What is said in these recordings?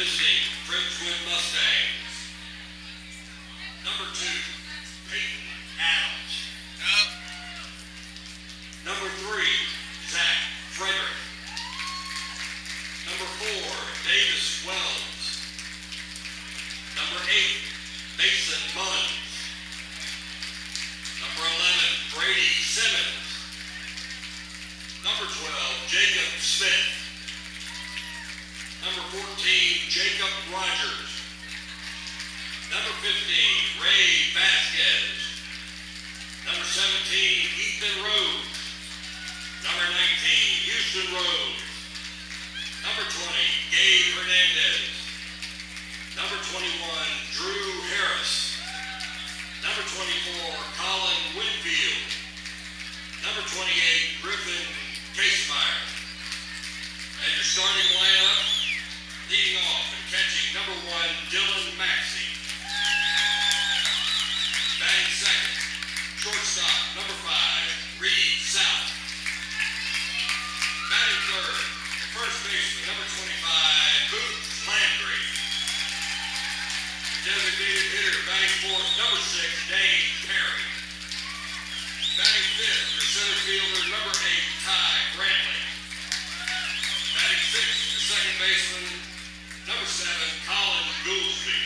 visiting Friendswood Mustangs. Number 2, Peyton Adams. Number 3, Zach Frederick. Number 4, Davis Wells. Number 8, Mason Mullins. Number 11, Brady Simmons. Number 12, Jacob Smith. Number 14, Jacob Rogers. Number 15, Ray Vasquez. Number 17, Ethan Rhodes. Number 19, Houston Rhodes. Number 20, Gabe Hernandez. Number 21, Drew Harris. Number 24, Colin Winfield. Number 28, Griffin Casemeyer. And your starting lineup, leading off and catching number 1, Dylan Maxey. Batting second, shortstop, number 5, Reed South. Batting third, first baseman, number 25, Boots Landry. Designated hitter, batting fourth, number 6, Dane Perry. Batting fifth, your center fielder, number 8, Ty Brantley. Batting sixth, your second baseman, number 7, Colin Goolsby.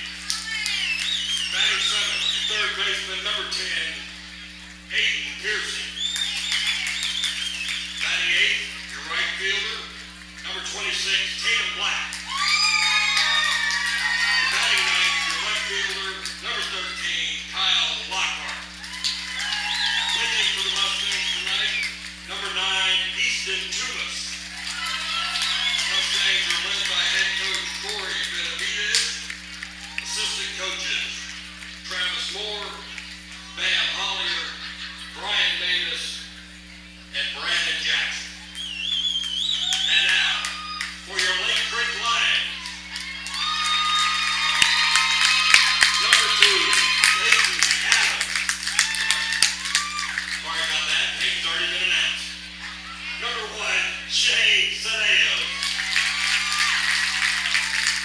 Batting seventh, your third baseman, number 10, Aiden Pearson. Batting eighth, your right fielder, number 26, Tatum Black. And batting ninth, your left fielder, number 13, Kyle Lockhart. Pitching for the Mustangs tonight, number 9, Easton Tulis. Mustangs are led by head coach Corey Benavidez. Assistant coaches Travis Moore, Bam Hollier, Brian Davis, and Brandon Jackson. And now, for your Lake Creek Lions. Number 2, Peyton Adams. Sorry about that, Peyton's already been announced. Number 1, Shane Saneos.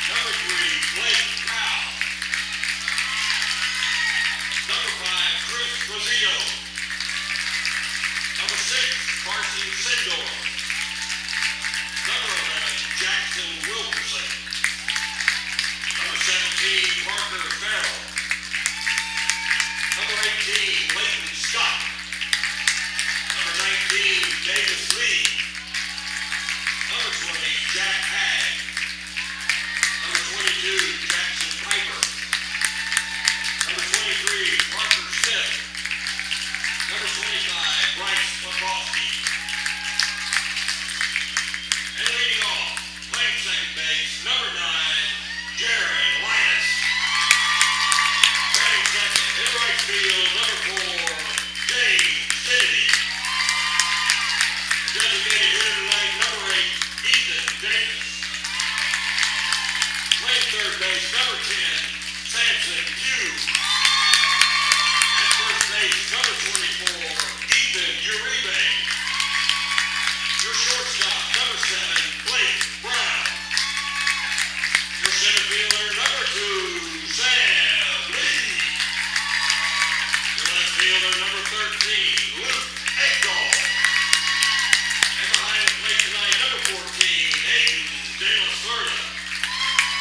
Number 3, Blake Powell. Number 5, Chris Rosito. Number 6, Carson Sindor. Number 11, Jackson Wilkerson. Number 17, Parker Farrell. Number 18, Leighton Scott. Number 19, Davis Lee. Number 20, Jack Hagg. Number 22, Jackson Piper. Number 23, Parker Smith. Number 25, Bryce Bobrovsky. And leading off, playing second base, number 9, Jared Linus. Batting second, in right field, number 4, James Kennedy. Designated hitter tonight, number 8, Ethan Davis. Playing third base, number 10, Samson Pugh. At first base, number 24, Ethan Uribe. Your shortstop, number 7, Blake Brown. Your center fielder, number 2, Sam Lee. Your left fielder, number 13, Luke Egdahl. And behind the plate tonight, number 14, Aiden De La Cerda.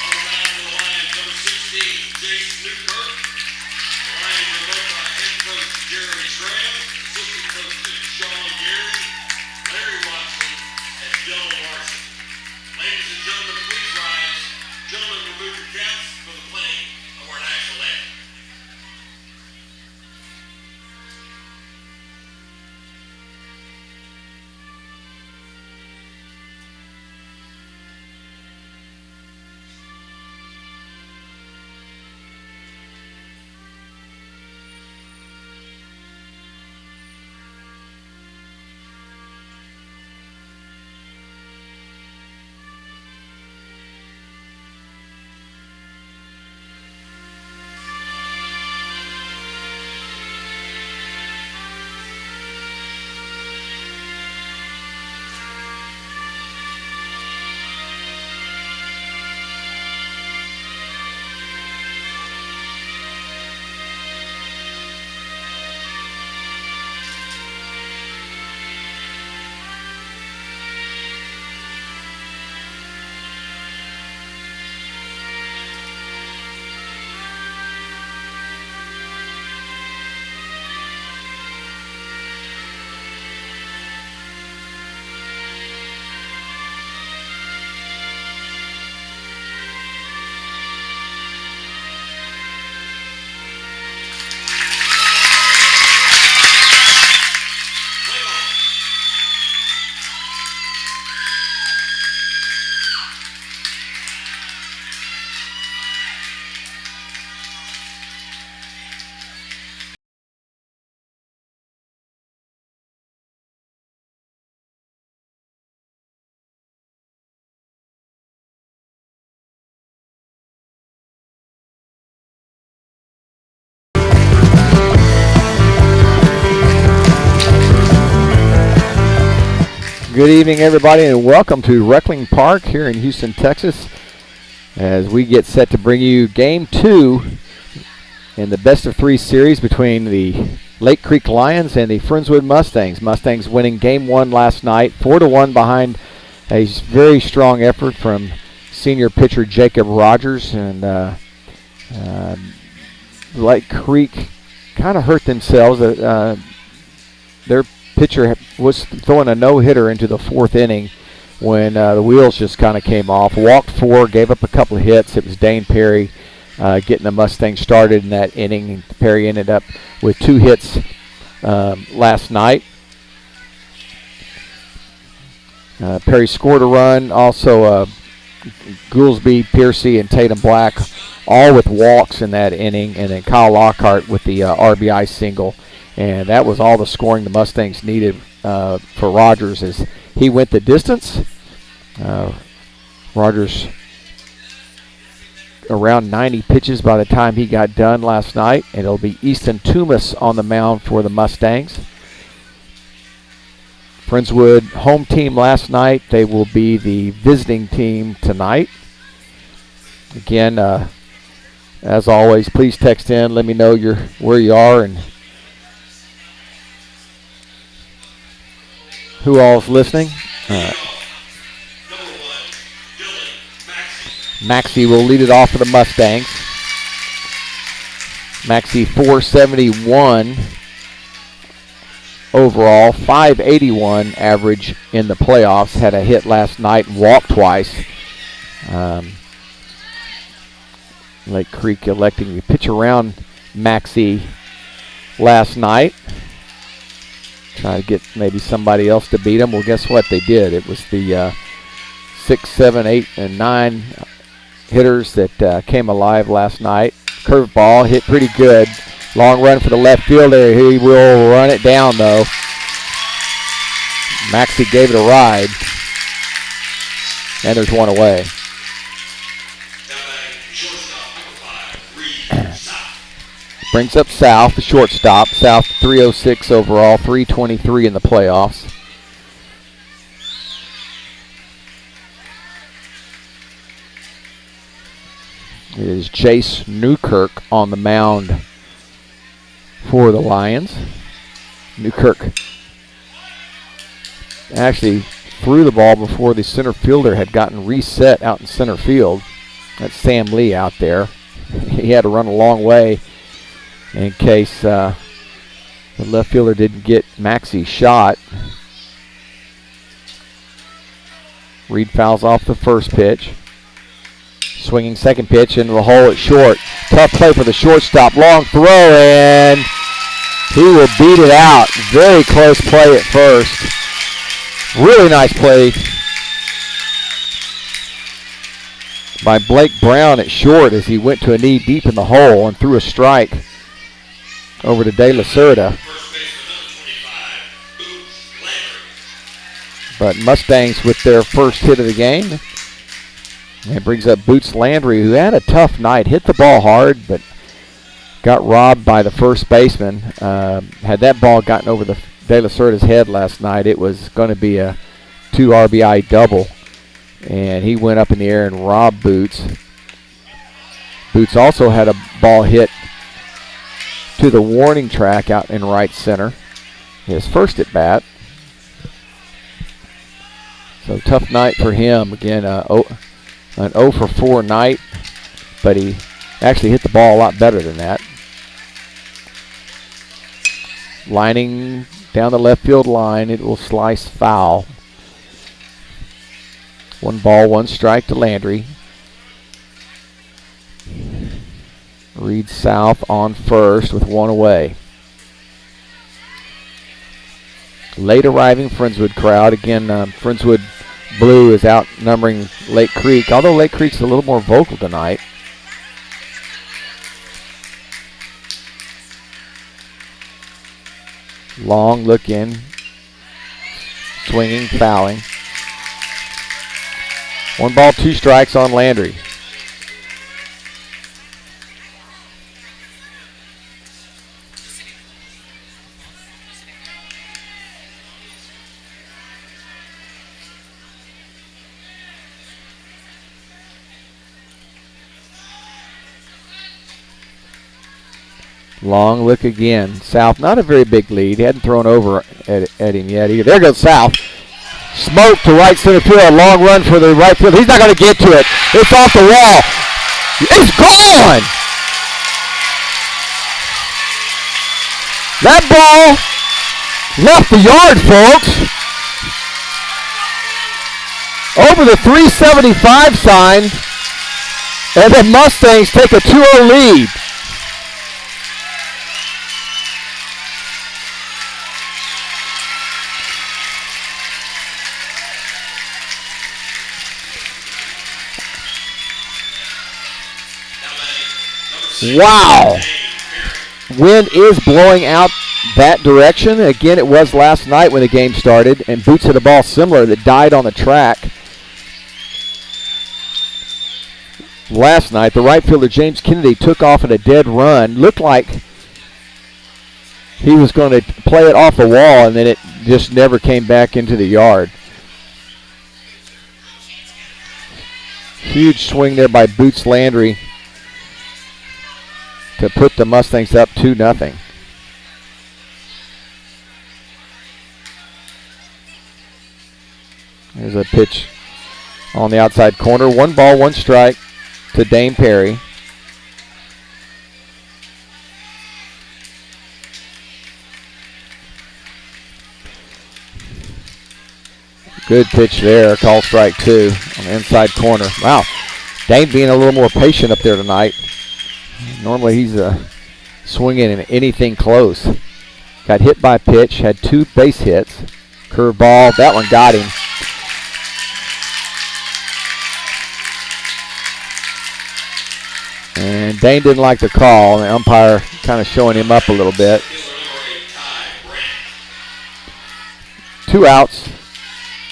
On the mound for the Lions, number 16, Jason Newcroft. Good evening, everybody, and welcome to Reckling Park here in Houston, Texas, as we get set to bring you Game 2 in the best-of-3 series between the Lake Creek Lions and the Friendswood Mustangs. Mustangs winning Game 1 last night, 4-1 behind a very strong effort from senior pitcher Jacob Rogers, and Lake Creek kind of hurt themselves. Their pitcher was throwing a no-hitter into the 4th inning when the wheels just kind of came off. Walked 4, gave up a couple of hits. It was Dane Perry getting the Mustangs started in that inning. Perry ended up with 2 hits last night. Perry scored a run. Also, Goolsby, Piercy, and Tatum Black all with walks in that inning. And then Kyle Lockhart with the RBI single. And that was all the scoring the Mustangs needed for Rogers as he went the distance. Rogers around 90 pitches by the time he got done last night. And it'll be Easton Toomas on the mound for the Mustangs. Friendswood home team last night. They will be the visiting team tonight. Again, as always, please text in. Let me know where you are and who all's listening. Maxey will lead it off for the Mustangs. Maxey 471 overall, 581 average in the playoffs. Had a hit last night and walked twice. Lake Creek electing to pitch around Maxey last night. Try to get maybe somebody else to beat him. Well, guess what? They did. It was the 6, 7, 8, and 9 hitters that came alive last night. Curveball hit pretty good. Long run for the left fielder. He will run it down, though. Maxey gave it a ride. And there's one away. Brings up South, the shortstop. South 306 overall, 323 in the playoffs. It is Chase Newkirk on the mound for the Lions. Newkirk actually threw the ball before the center fielder had gotten reset out in center field. That's Sam Lee out there. He had to run a long way in case the left fielder didn't get Maxey's shot. Reed fouls off the first pitch. Swinging second pitch into the hole at short. Tough play for the shortstop. Long throw, and he will beat it out. Very close play at first. Really nice play by Blake Brown at short as he went to a knee deep in the hole and threw a strike over to De La Cerda. But Mustangs with their first hit of the game. And it brings up Boots Landry, who had a tough night. Hit the ball hard, but got robbed by the first baseman. Had that ball gotten over the De La Cerda's head last night, it was going to be a 2 RBI double. And he went up in the air and robbed Boots. Boots also had a ball hit to the warning track out in right center. His first at bat. So tough night for him. Again, an 0 for 4 night, but he actually hit the ball a lot better than that. Lining down the left field line, it will slice foul. 1 ball, 1 strike to Landry. Reed South on first with 1 away. Late arriving Friendswood crowd. Again, Friendswood Blue is outnumbering Lake Creek, although Lake Creek's a little more vocal tonight. Long look in. Swinging, fouling. 1 ball, 2 strikes on Landry. Long look again. South, not a very big lead. He hadn't thrown over at him yet either. There goes South. Smoke to right center field. A long run for the right field. He's not going to get to it. It's off the wall. It's gone. That ball left the yard, folks. Over the 375 sign. And the Mustangs take a 2-0 lead. Wow. Wind is blowing out that direction. Again, it was last night when the game started, and Boots hit a ball similar that died on the track. Last night, the right fielder James Kennedy took off at a dead run. Looked like he was going to play it off the wall, and then it just never came back into the yard. Huge swing there by Boots Landry to put the Mustangs up 2-0. There's a pitch on the outside corner. 1 ball, 1 strike to Dane Perry. Good pitch there. Call strike 2 on the inside corner. Wow. Dane being a little more patient up there tonight. Normally he's swinging in anything close. Got hit by a pitch, had 2 base hits. Curve ball, that one got him. And Dane didn't like the call, and the umpire kind of showing him up a little bit. 2 outs.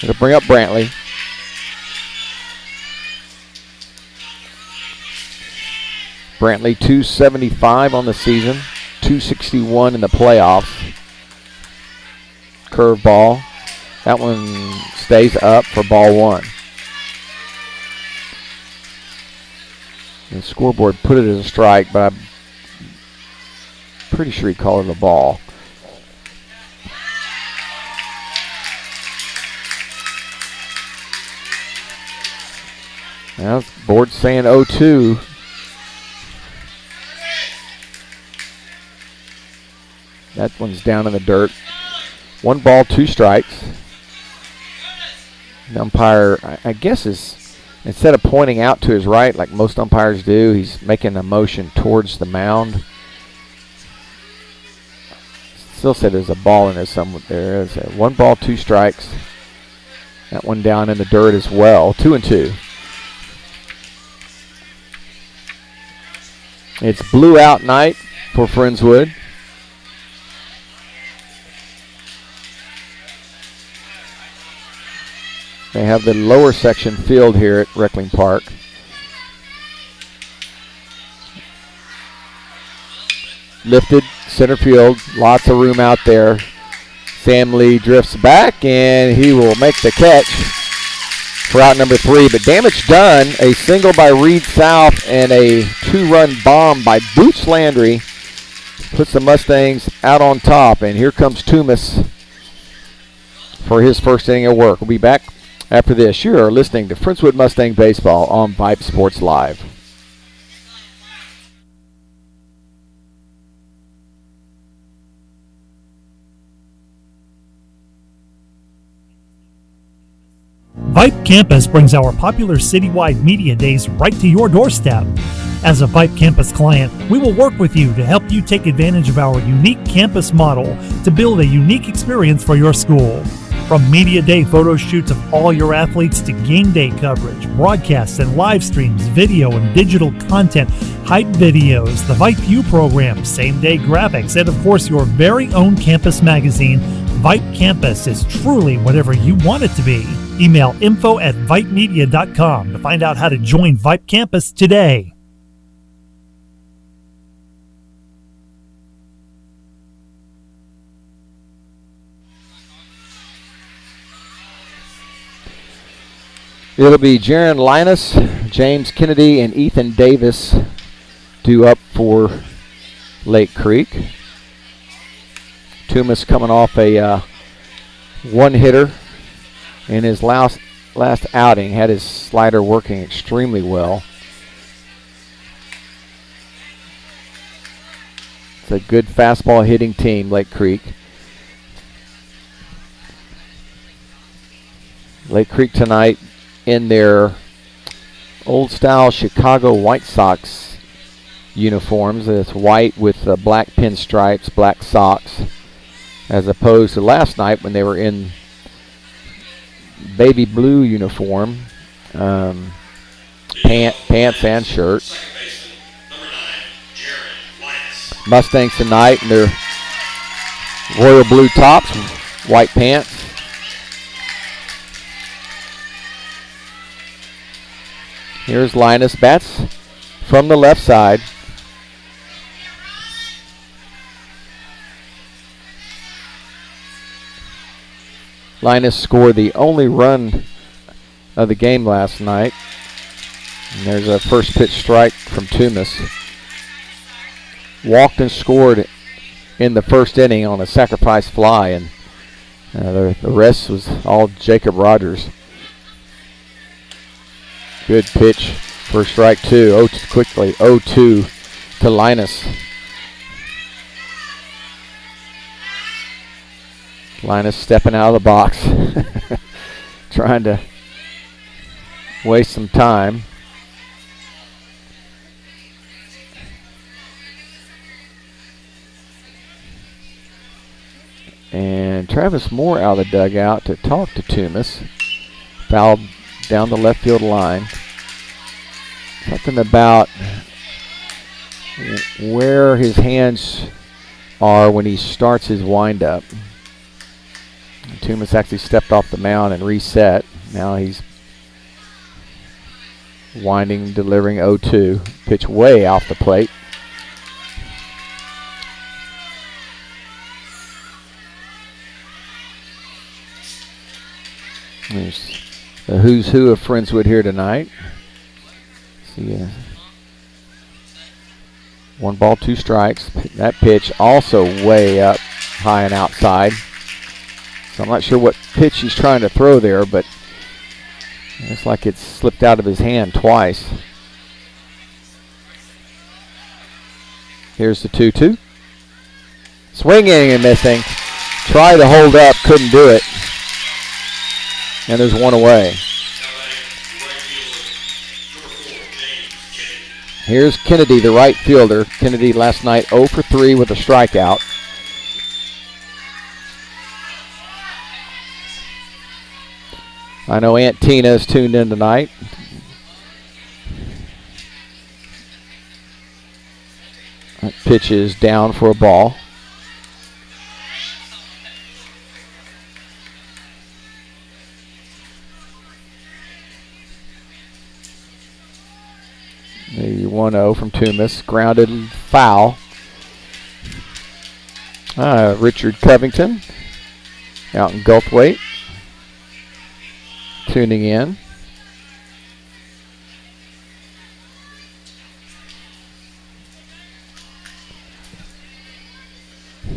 It'll bring up Brantley. Brantley 275 on the season, 261 in the playoffs. Curve ball. That one stays up for ball 1. The scoreboard put it as a strike, but I'm pretty sure he called it a ball. Now, board saying 0-2. That one's down in the dirt. 1 ball, 2 strikes. The umpire, I guess, is, instead of pointing out to his right like most umpires do, he's making a motion towards the mound. Still said there's a ball in there somewhere. There is 1 ball, 2 strikes. That one down in the dirt as well. 2-2. It's blue out night for Friendswood. They have the lower section field here at Reckling Park. Lifted, center field, lots of room out there. Sam Lee drifts back, and he will make the catch for out number 3. But damage done, a single by Reed South and a 2-run bomb by Boots Landry puts the Mustangs out on top. And here comes Toomas for his first inning of work. We'll be back after this. You are listening to Friendswood Mustang Baseball on Vype Sports Live. Vype Campus brings our popular citywide media days right to your doorstep. As a Vype Campus client, we will work with you to help you take advantage of our unique campus model to build a unique experience for your school. From media day photo shoots of all your athletes to game day coverage, broadcasts and live streams, video and digital content, hype videos, the Vype U program, same day graphics, and of course your very own campus magazine, Vype Campus is truly whatever you want it to be. Email info@vypemedia.com to find out how to join Vype Campus today. It'll be Jaron Linus, James Kennedy, and Ethan Davis due up for Lake Creek. Toomas coming off a one-hitter in his last outing. Had his slider working extremely well. It's a good fastball hitting team, Lake Creek. Lake Creek tonight in their old-style Chicago White Sox uniforms. It's white with black pinstripes, black socks, as opposed to last night when they were in baby blue uniform, pants and shirt. Mustangs tonight in their royal blue tops, white pants. Here's Linus, bats from the left side. Linus scored the only run of the game last night. And there's a first pitch strike from Toomas. Walked and scored in the first inning on a sacrifice fly, and the rest was all Jacob Rogers. Good pitch for strike two. Quickly 0-2 to Linus. Linus stepping out of the box, trying to waste some time. And Travis Moore out of the dugout to talk to Toomas. Fouled down the left field line. Something about where his hands are when he starts his windup. Toomas actually stepped off the mound and reset. Now he's winding, delivering 0-2. Pitch way off the plate. There's the who's who of Friendswood here tonight. See, 1 ball, 2 strikes. That pitch also way up high and outside. So I'm not sure what pitch he's trying to throw there, but it looks like it's slipped out of his hand twice. Here's the 2-2. Swinging and missing. Tried to hold up, couldn't do it. And there's one away. Here's Kennedy, the right fielder. Kennedy last night 0 for 3 with a strikeout. I know Aunt Tina is tuned in tonight. That pitch is down for a ball. The 1-0 from Toomas. Grounded foul. Richard Covington out in Gulfweight. Tuning in.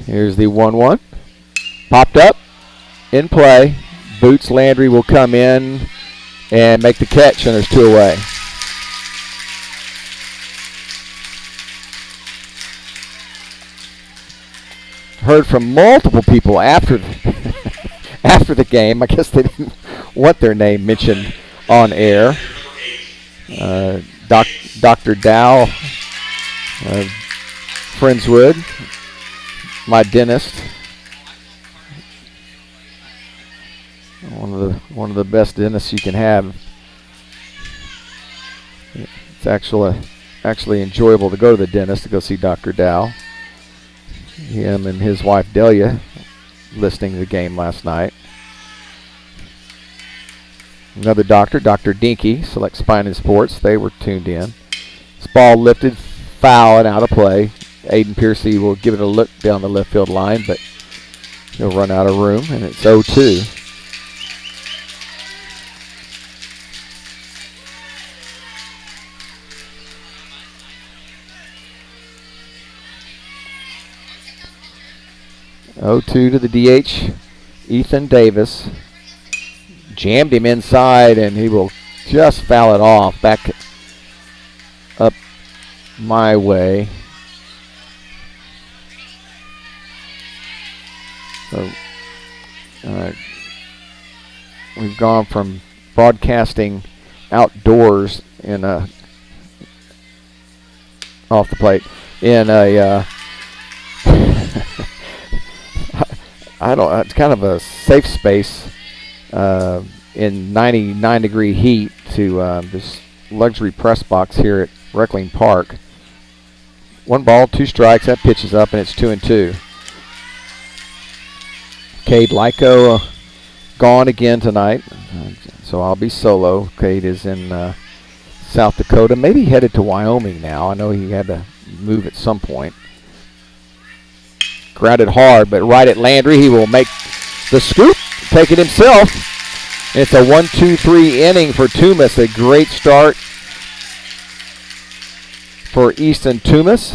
Here's the 1-1. Popped up. In play. Boots Landry will come in and make the catch, and there's 2 away. Heard from multiple people after the game. I guess they didn't want their name mentioned on air. Dr. Dow, Friendswood, my dentist, one of the best dentists you can have. It's actually enjoyable to go to the dentist to go see Dr. Dow. Him and his wife Delia listening to the game last night. Another doctor, Dr. Dinky, Select Spine and Sports. They were tuned in. This ball lifted, foul, and out of play. Aiden Piercy will give it a look down the left field line, but he'll run out of room, and it's 0-2. 0-2 to the DH, Ethan Davis. Jammed him inside, and he will just foul it off. Back up my way. So we've gone from broadcasting outdoors in a off the plate in a I don't. It's kind of a safe space in 99-degree heat to this luxury press box here at Reckling Park. 1 ball, 2 strikes. That pitch is up, and it's 2-2. Cade Lyko gone again tonight, so I'll be solo. Cade is in South Dakota, maybe headed to Wyoming now. I know he had to move at some point. Grounded hard, but right at Landry. He will make the scoop, take it himself. It's a 1-2-3 inning for Toomas. A great start for Easton Toomas.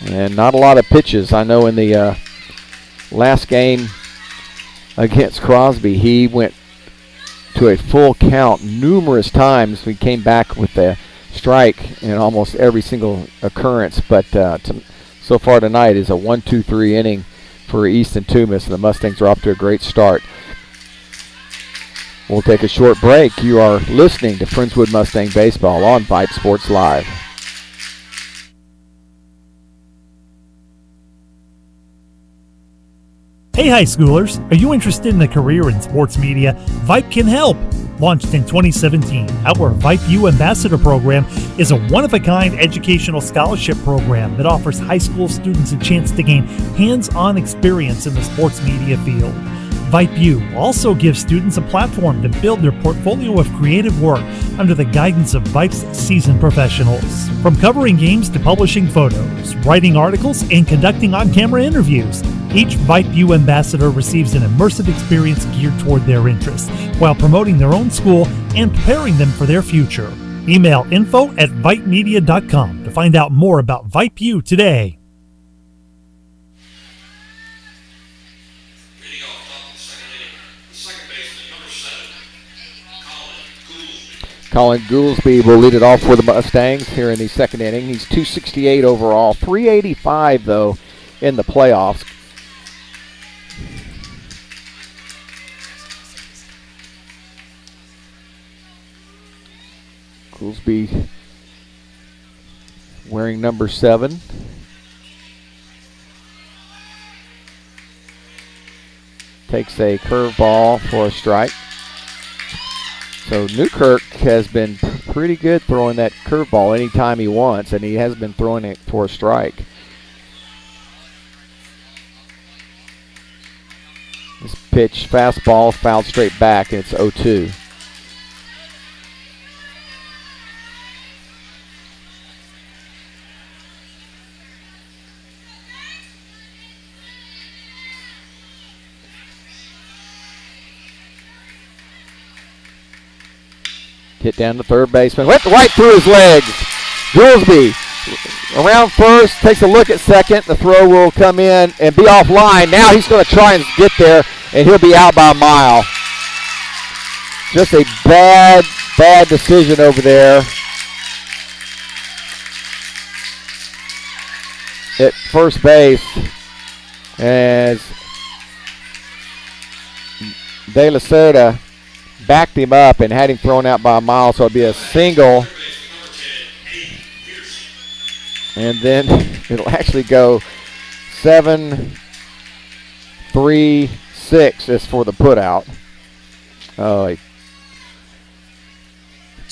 And not a lot of pitches. I know in the last game against Crosby, he went to a full count numerous times. We came back with a strike in almost every single occurrence, but so far tonight is a 1-2-3 inning for Easton Toomas, and the Mustangs are off to a great start. We'll take a short break. You are listening to Friendswood Mustang Baseball on Vype Sports Live. Hey high schoolers, are you interested in a career in sports media? Vype can help. Launched in 2017, our Vype U Ambassador Program is a one-of-a-kind educational scholarship program that offers high school students a chance to gain hands-on experience in the sports media field. Vype U also gives students a platform to build their portfolio of creative work under the guidance of Vype's seasoned professionals. From covering games to publishing photos, writing articles, and conducting on-camera interviews, each Vype U ambassador receives an immersive experience geared toward their interests, while promoting their own school and preparing them for their future. Email info@vypemedia.com to find out more about Vype U today. Leading off top of the second inning, the second baseman, number 7, Colin Goolsby. Colin Goolsby will lead it off for the Mustangs here in the second inning. He's 268 overall, 385 though in the playoffs. Goolsby wearing number 7. Takes a curveball for a strike. So Newkirk has been pretty good throwing that curveball anytime he wants, and he has been throwing it for a strike. This pitch, fastball, fouled straight back, and it's 0-2. Hit down to third baseman. Went right through his legs. Goolsby around first, takes a look at second. The throw will come in and be offline. Now he's going to try and get there, and he'll be out by a mile. Just a bad decision over there at first base as De La Cerda backed him up and had him thrown out by a mile, so it'll be a single. And then it'll actually go 7-3-6 is for the putout. Oh,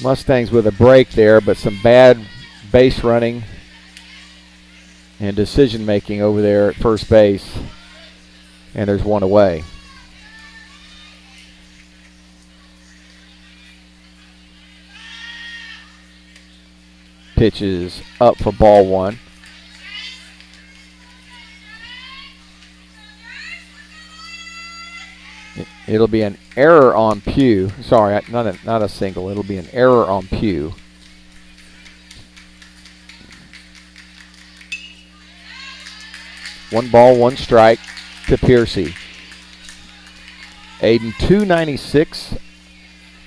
Mustangs with a break there, but some bad base running and decision making over there at first base. And there's one away. Pitch is up for ball 1. It'll be an error on Pugh. Sorry, not a single. It'll be an error on Pugh. 1 ball, 1 strike to Piercy. Aiden 296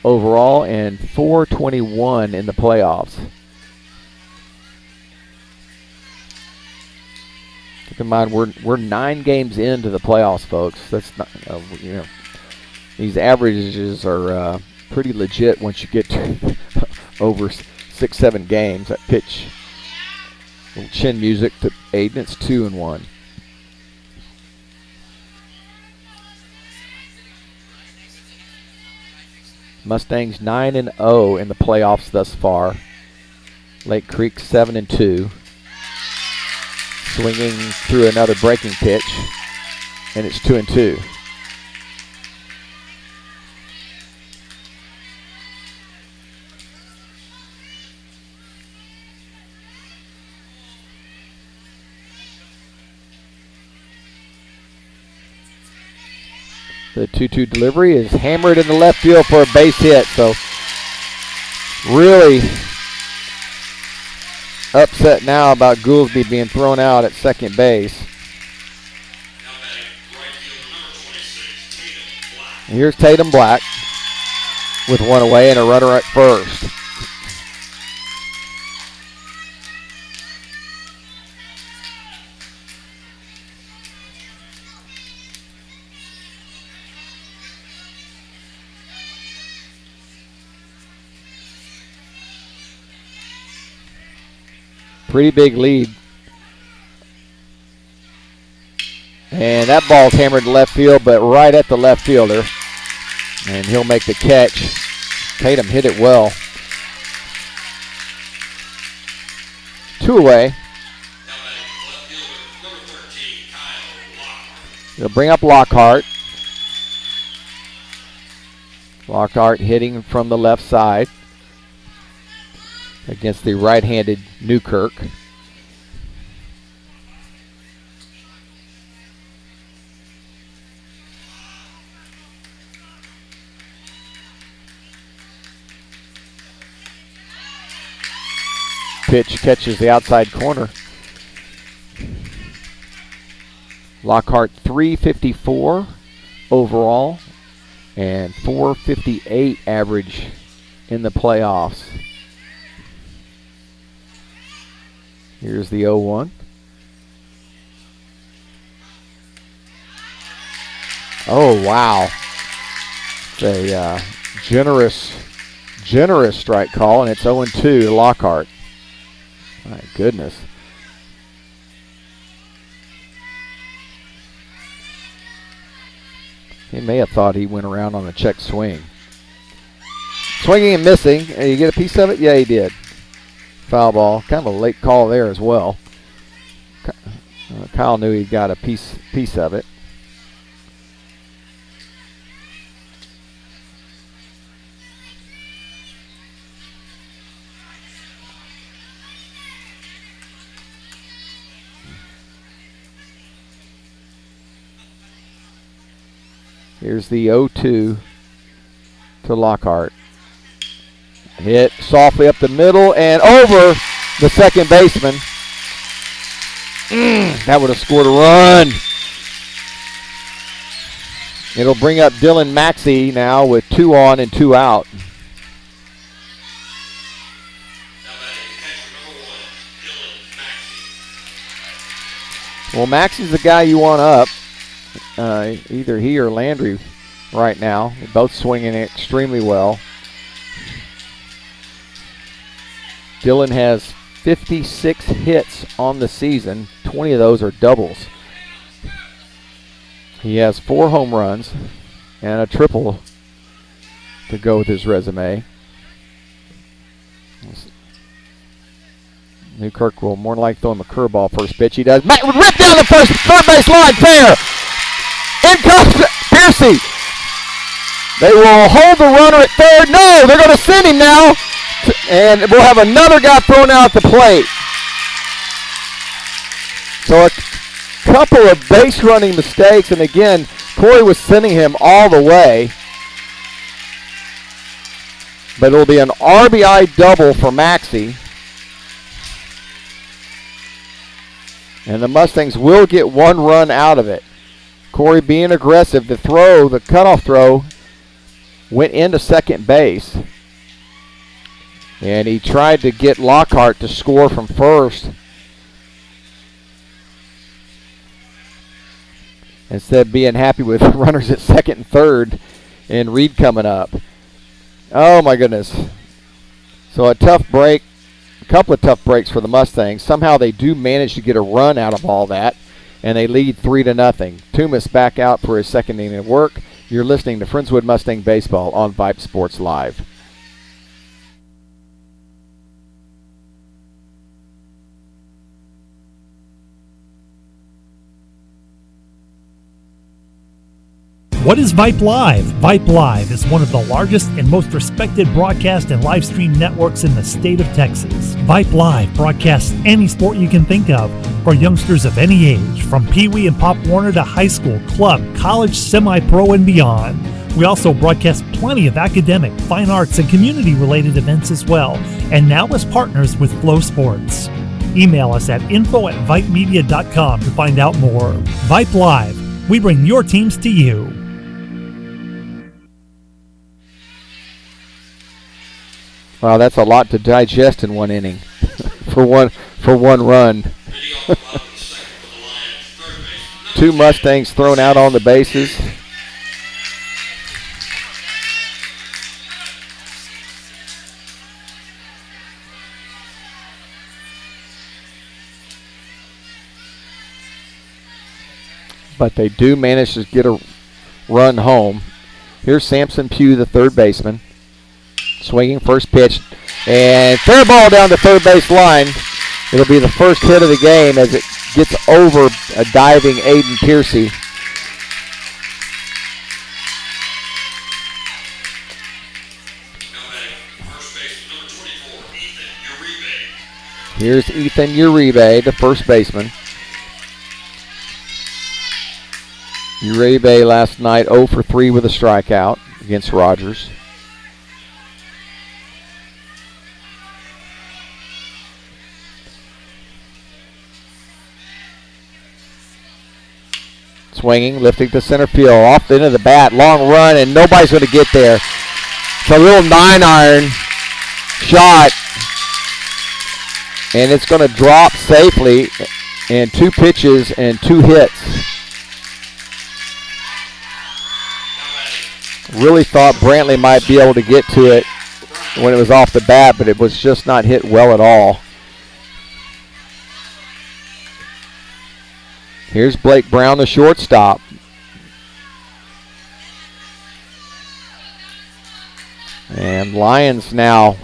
overall and 421 in the playoffs. Keep in mind, we're 9 games into the playoffs, folks. That's not, these averages are pretty legit once you get to over 6-7 games. That pitch, little chin music to Aiden. It's 2-1. Mustangs 9-0 in the playoffs thus far. Lake Creek 7-2. Swinging through another breaking pitch, and it's 2-2. The 2-2 delivery is hammered in the left field for a base hit, so really upset now about Gouldsby being thrown out at second base. And here's Tatum Black with 1 away and a runner at first. Pretty big lead. And that ball's hammered to left field, but right at the left fielder. And he'll make the catch. Tatum hit it well. 2 away. They'll bring up Lockhart. Lockhart hitting from the left side against the right-handed Newkirk. Pitch catches the outside corner. Lockhart 354 overall and 458 average in the playoffs. Here's the 0-1. Oh, wow. It's a generous strike call, and it's 0-2 to Lockhart. My goodness. He may have thought he went around on a check swing. Swinging and missing. You get a piece of it? Yeah, he did. Foul ball. Kind of a late call there as well. Kyle knew he got a piece of it. Here's the 0-2 to Lockhart. Hit softly up the middle and over the second baseman. That would have scored a run. It'll bring up Dylan Maxey now with 2 on and 2 out. Well, Maxey's the guy you want up. Either he or Landry right now. They're both swinging extremely well. Dylan has 56 hits on the season. 20 of those are doubles. He has 4 home runs and a triple to go with his resume. Newkirk will more than likely throw him a curveball first pitch. He does. Matt rip down the third base line. Fair. In comes Piercy. They will hold the runner at third. No, they're going to send him now. And we'll have another guy thrown out at the plate. So a couple of base running mistakes. And again, Corey was sending him all the way. But it'll be an RBI double for Maxey. And the Mustangs will get one run out of it. Corey being aggressive. The throw, the cutoff throw, went into second base. And he tried to get Lockhart to score from first. Instead of being happy with runners at second and third and Reed coming up. Oh my goodness. So a tough break, a couple of tough breaks for the Mustangs. Somehow they do manage to get a run out of all that, and they lead 3-0. Toomas back out for his second inning of work. You're listening to Friendswood Mustang Baseball on Vype Sports Live. What is Vype Live? Vype Live is one of the largest and most respected broadcast and live stream networks in the state of Texas. Vype Live broadcasts any sport you can think of for youngsters of any age, from Pee Wee and Pop Warner to high school, club, college, semi-pro, and beyond. We also broadcast plenty of academic, fine arts, and community-related events as well, and now as partners with Flow Sports. Email us at info@vypemedia.com to find out more. Vype Live. We bring your teams to you. Wow, that's a lot to digest in one inning for one run. Two Mustangs thrown out on the bases. But they do manage to get a run home. Here's Samson Pugh, the third baseman. Swinging first pitch, and fair ball down the third base line. It'll be the first hit of the game as it gets over a diving Aiden Piercy. Here's Ethan Uribe, the first baseman. Uribe last night 0 for 3 with a strikeout against Rogers. Swinging, lifting to center field, off the end of the bat, long run, and nobody's going to get there. It's a little 9-iron shot, and it's going to drop safely, and 2 pitches and 2 hits. Really thought Brantley might be able to get to it when it was off the bat, but it was just not hit well at all. Here's Blake Brown, the shortstop. And Lions now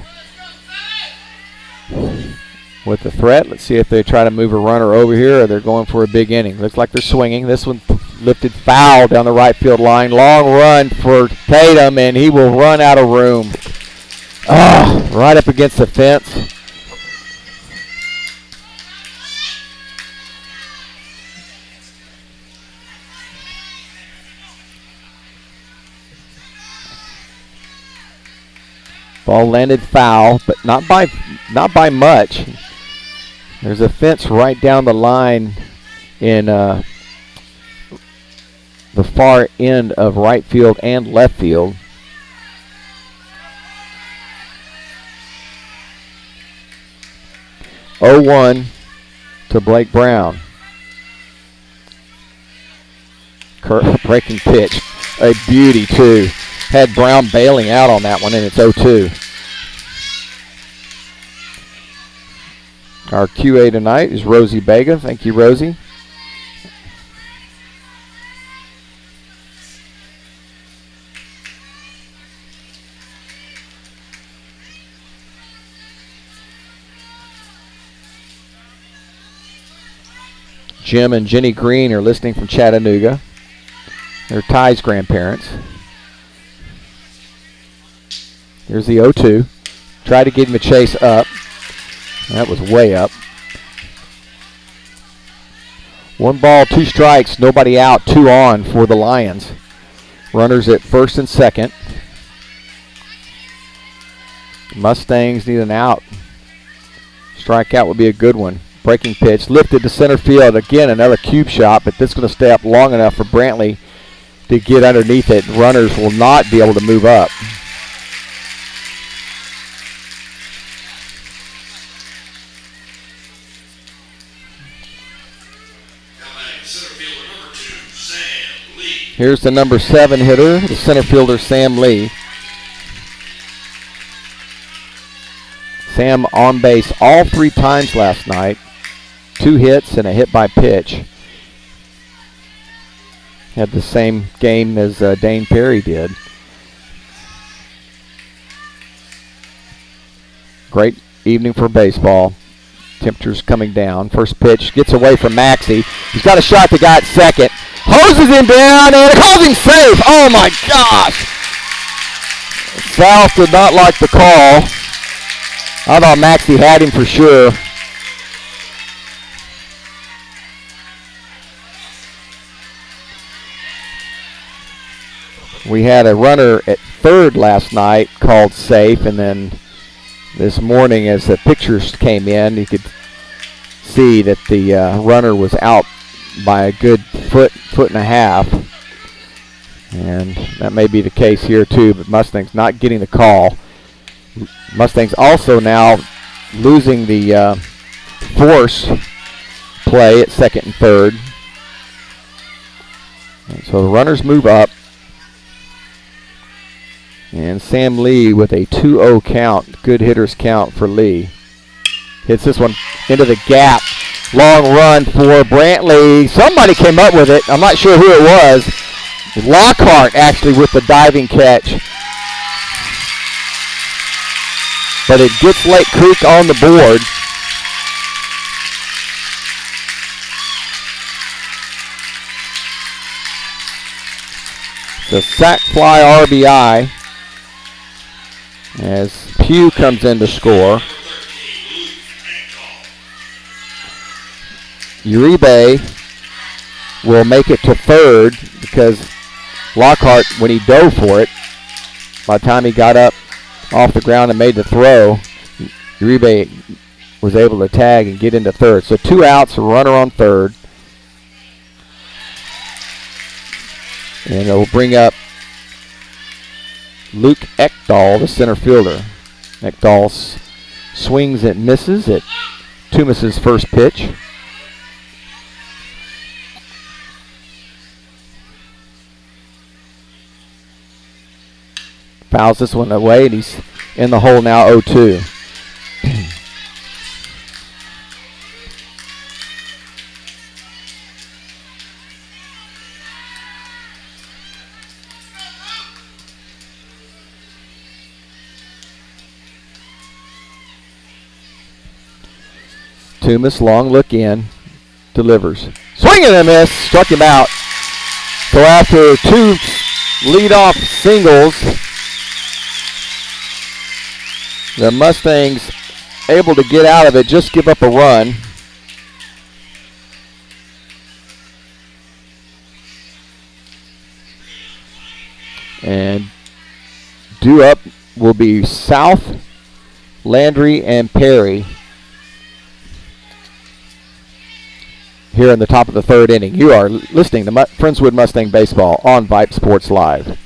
with the threat. Let's see if they try to move a runner over here or they're going for a big inning. Looks like they're swinging. This one lifted foul down the right field line. Long run for Tatum, and he will run out of room. Right up against the fence. Ball landed foul, but not by much. There's a fence right down the line in the far end of right field and left field. Oh 1 to Blake Brown. Breaking pitch. A beauty, too. Had Brown bailing out on that one, and it's 0-2. Our QA tonight is Rosie Bega. Thank you, Rosie. Jim and Jenny Green are listening from Chattanooga. They're Ty's grandparents. Here's the 0-2. Try to give him a chase up. That was way up. 1 ball, 2 strikes, nobody out, 2 on for the Lions. Runners at first and second. Mustangs need an out. Strikeout would be a good one. Breaking pitch, lifted to center field. Again, another cube shot, but this is going to stay up long enough for Brantley to get underneath it. Runners will not be able to move up. Here's the number 7 hitter, the center fielder, Sam Lee. Sam on base all 3 times last night. 2 hits and a hit by pitch. Had the same game as Dane Perry did. Great evening for baseball. Temperatures coming down. First pitch gets away from Maxey. He's got a shot to guy at second. Hoses him down and calls him safe. Oh my gosh! South did not like the call. I thought Maxey had him for sure. We had a runner at third last night called safe, and then this morning as the pictures came in, you could see that the runner was out by a good foot and a half. And that may be the case here too, but Mustangs not getting the call. Mustangs also now losing the force play at second and third. And so the runners move up. And Sam Lee with a 2-0 count. Good hitters count for Lee. Hits this one into the gap. Long run for Brantley. Somebody came up with it. I'm not sure who it was. Lockhart actually with the diving catch. But it gets Lake Creek on the board. The sac fly RBI as Pugh comes in to score. Uribe will make it to third because Lockhart, when he dove for it, by the time he got up off the ground and made the throw, Uribe was able to tag and get into third. So 2 outs, a runner on third. And it will bring up Luke Ekdahl, the center fielder. Ekdahl swings and misses at Toomas's first pitch. Fouls this one away, and he's in the hole now, 0-2. Toomas, long look in, delivers. Swing and a miss, struck him out. So after 2 leadoff singles, the Mustangs able to get out of it, just give up a run. And due up will be South, Landry, and Perry here in the top of the third inning. You are listening to Friendswood Mustang Baseball on Vype Sports Live.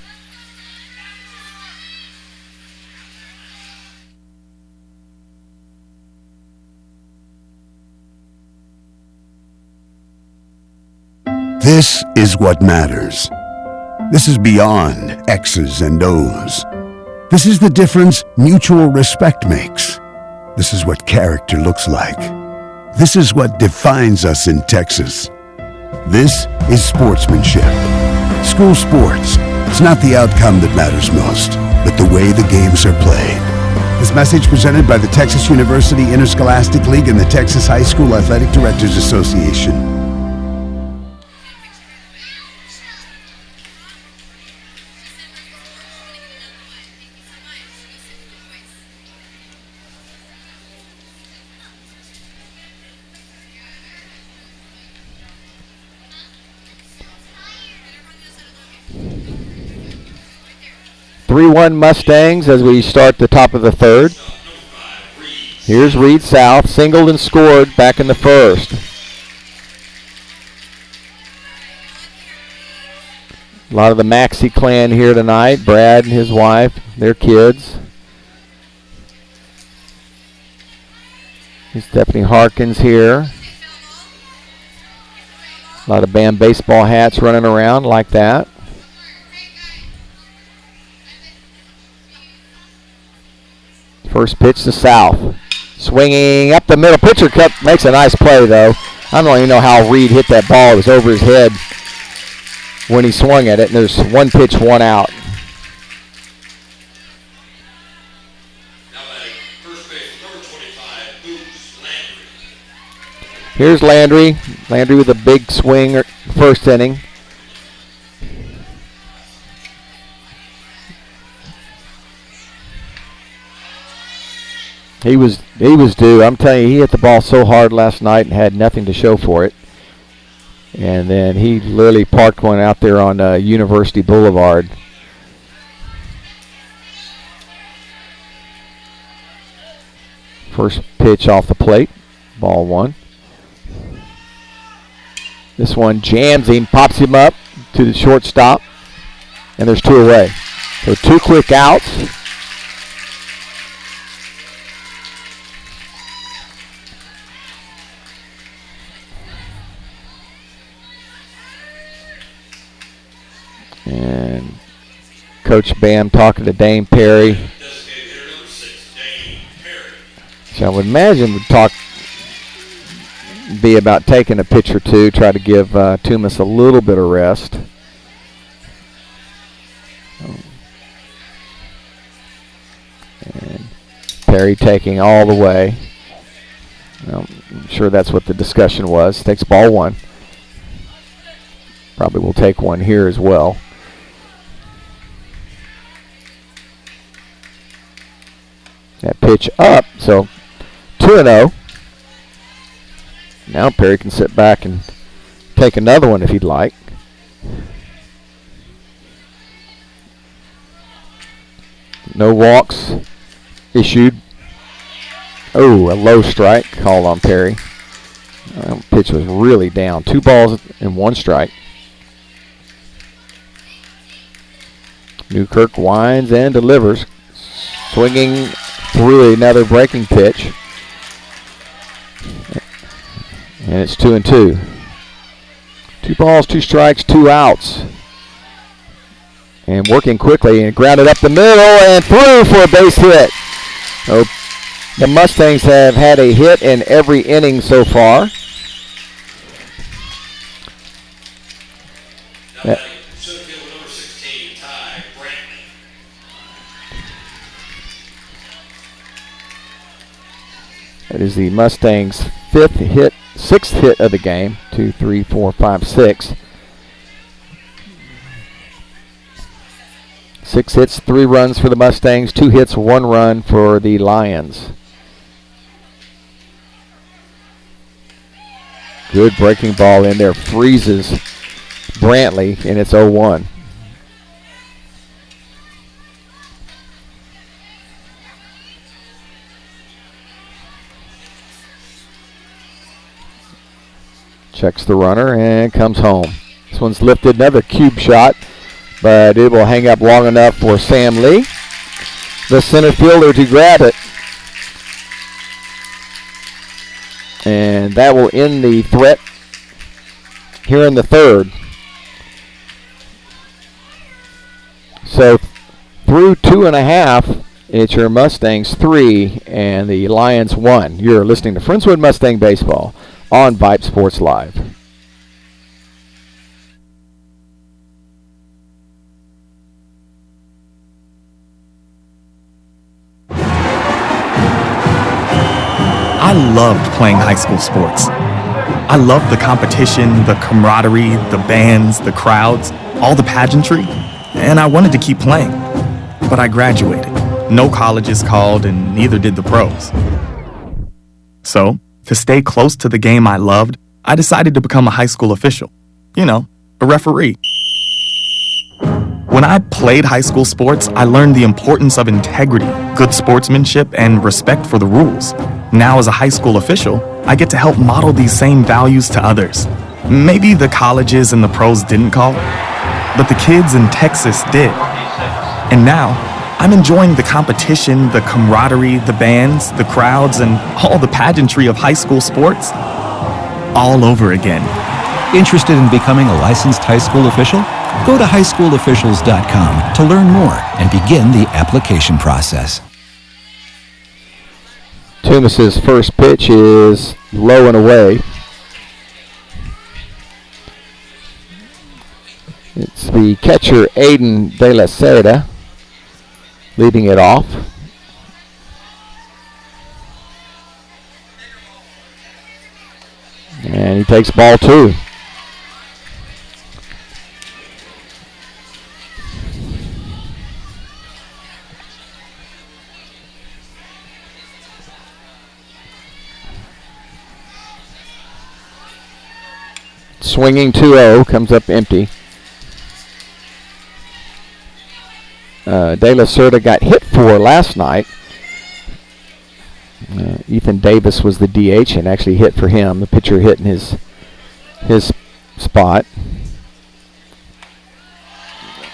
This is what matters. This is beyond X's and O's. This is the difference mutual respect makes. This is what character looks like. This is what defines us in Texas. This is sportsmanship. School sports. It's not the outcome that matters most, but the way the games are played. This message presented by the Texas University Interscholastic League and the Texas High School Athletic Directors Association. Three-one Mustangs as we start the top of the third. Here's Reed South, singled and scored back in the first. A lot of the Maxey clan here tonight. Brad and his wife, their kids. Here's Stephanie Harkins here. A lot of band baseball hats running around like that. First pitch to South. Swinging up the middle. Pitcher cut, makes a nice play, though. I don't even know how Reed hit that ball. It was over his head when he swung at it, and there's one pitch, one out. Now batting first base, number 25, Boots Landry. Here's Landry. Landry with a big swing first inning. He was due. I'm telling you, he hit the ball so hard last night and had nothing to show for it. And then he literally parked one out there on University Boulevard. First pitch off the plate, ball one. This one jams him, pops him up to the shortstop, and there's two away. So two quick outs. And Coach Bam talking to Dane Perry. So I would imagine would be about taking a pitch or two, try to give Toomas a little bit of rest. And Perry taking all the way. Well, I'm sure that's what the discussion was. Takes ball one. Probably will take one here as well. That pitch up, so 2-0. Now Perry can sit back and take another one if he'd like. No walks issued. Oh, a low strike called on Perry. Pitch was really down. 2 balls and 1 strike. Newkirk winds and delivers. Swinging through another breaking pitch. And it's 2-2. 2 balls, 2 strikes, 2 outs. And working quickly and grounded up the middle and through for a base hit. So the Mustangs have had a hit in every inning so far. That is the Mustangs' 6th hit of the game. 2, 3, 4, 5, 6. 6 hits, 3 runs for the Mustangs. 2 hits, 1 run for the Lions. Good breaking ball in there. Freezes Brantley, and it's 0-1. Checks the runner and comes home. This one's lifted, another cube shot, but it will hang up long enough for Sam Lee, the center fielder, to grab it. And that will end the threat here in the third. So through 2.5, it's your Mustangs 3 and the Lions 1. You're listening to Friendswood Mustang Baseball on Vype Sports Live. I loved playing high school sports. I loved the competition, the camaraderie, the bands, the crowds, all the pageantry, and I wanted to keep playing. But I graduated. No colleges called, and neither did the pros. So, to stay close to the game I loved, I decided to become a high school official. You know, a referee. When I played high school sports, I learned the importance of integrity, good sportsmanship, and respect for the rules. Now, as a high school official, I get to help model these same values to others. Maybe the colleges and the pros didn't call, but the kids in Texas did. And now, I'm enjoying the competition, the camaraderie, the bands, the crowds, and all the pageantry of high school sports all over again. Interested in becoming a licensed high school official? Go to highschoolofficials.com to learn more and begin the application process. Toomis's first pitch is low and away. It's the catcher, Aiden De La Cerda, leading it off. And he takes ball 2. Swinging 2-0, comes up empty. De La Cerda got hit for last night. Ethan Davis was the DH and actually hit for him. The pitcher hit in his spot.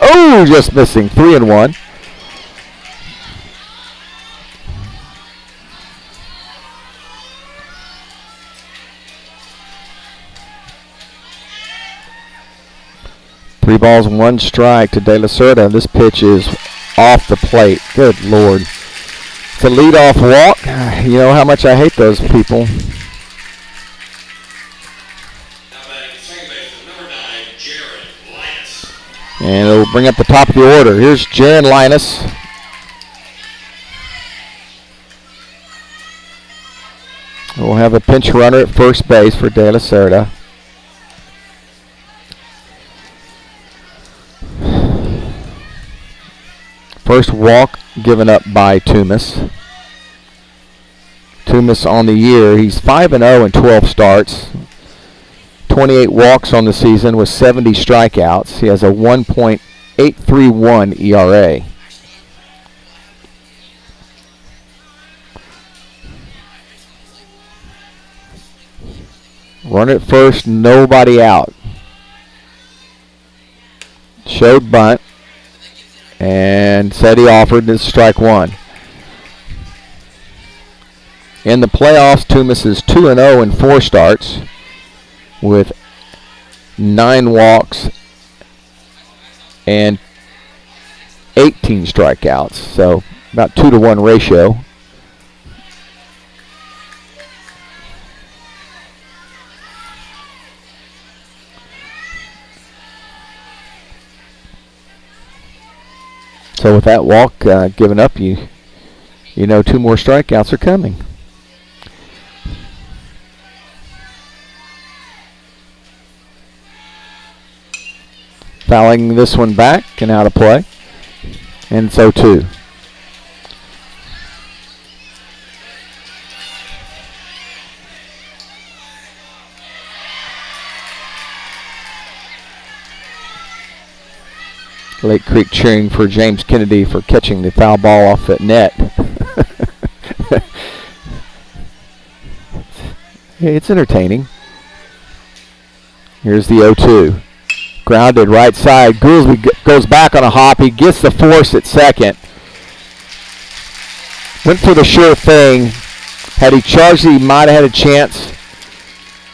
Oh, just missing. 3-1. Three balls and 1 strike to De La Cerda. This pitch is off the plate. Good Lord. It's a leadoff walk. You know how much I hate those people. Now batting second baseman, number 9, Jared Linus. And it'll bring up the top of the order. Here's Jared Linus. We'll have a pinch runner at first base for De La Cerda. First walk given up by Toomis. Toomis on the year, he's 5-0 in 12 starts. 28 walks on the season with 70 strikeouts. He has a 1.831 ERA. Run at first, nobody out. Showed bunt. And said he offered. This is strike 1. In the playoffs, Toomis is 2-0 in 4 starts with 9 walks and 18 strikeouts. So about 2-to-1 ratio. So with that walk given up, you know 2 more strikeouts are coming. Fouling this one back and out of play. And so 2. Lake Creek cheering for James Kennedy for catching the foul ball off that net. It's entertaining. Here's the 0-2. Grounded right side. Goolsby goes back on a hop. He gets the force at second. Went for the sure thing. Had he charged it, he might have had a chance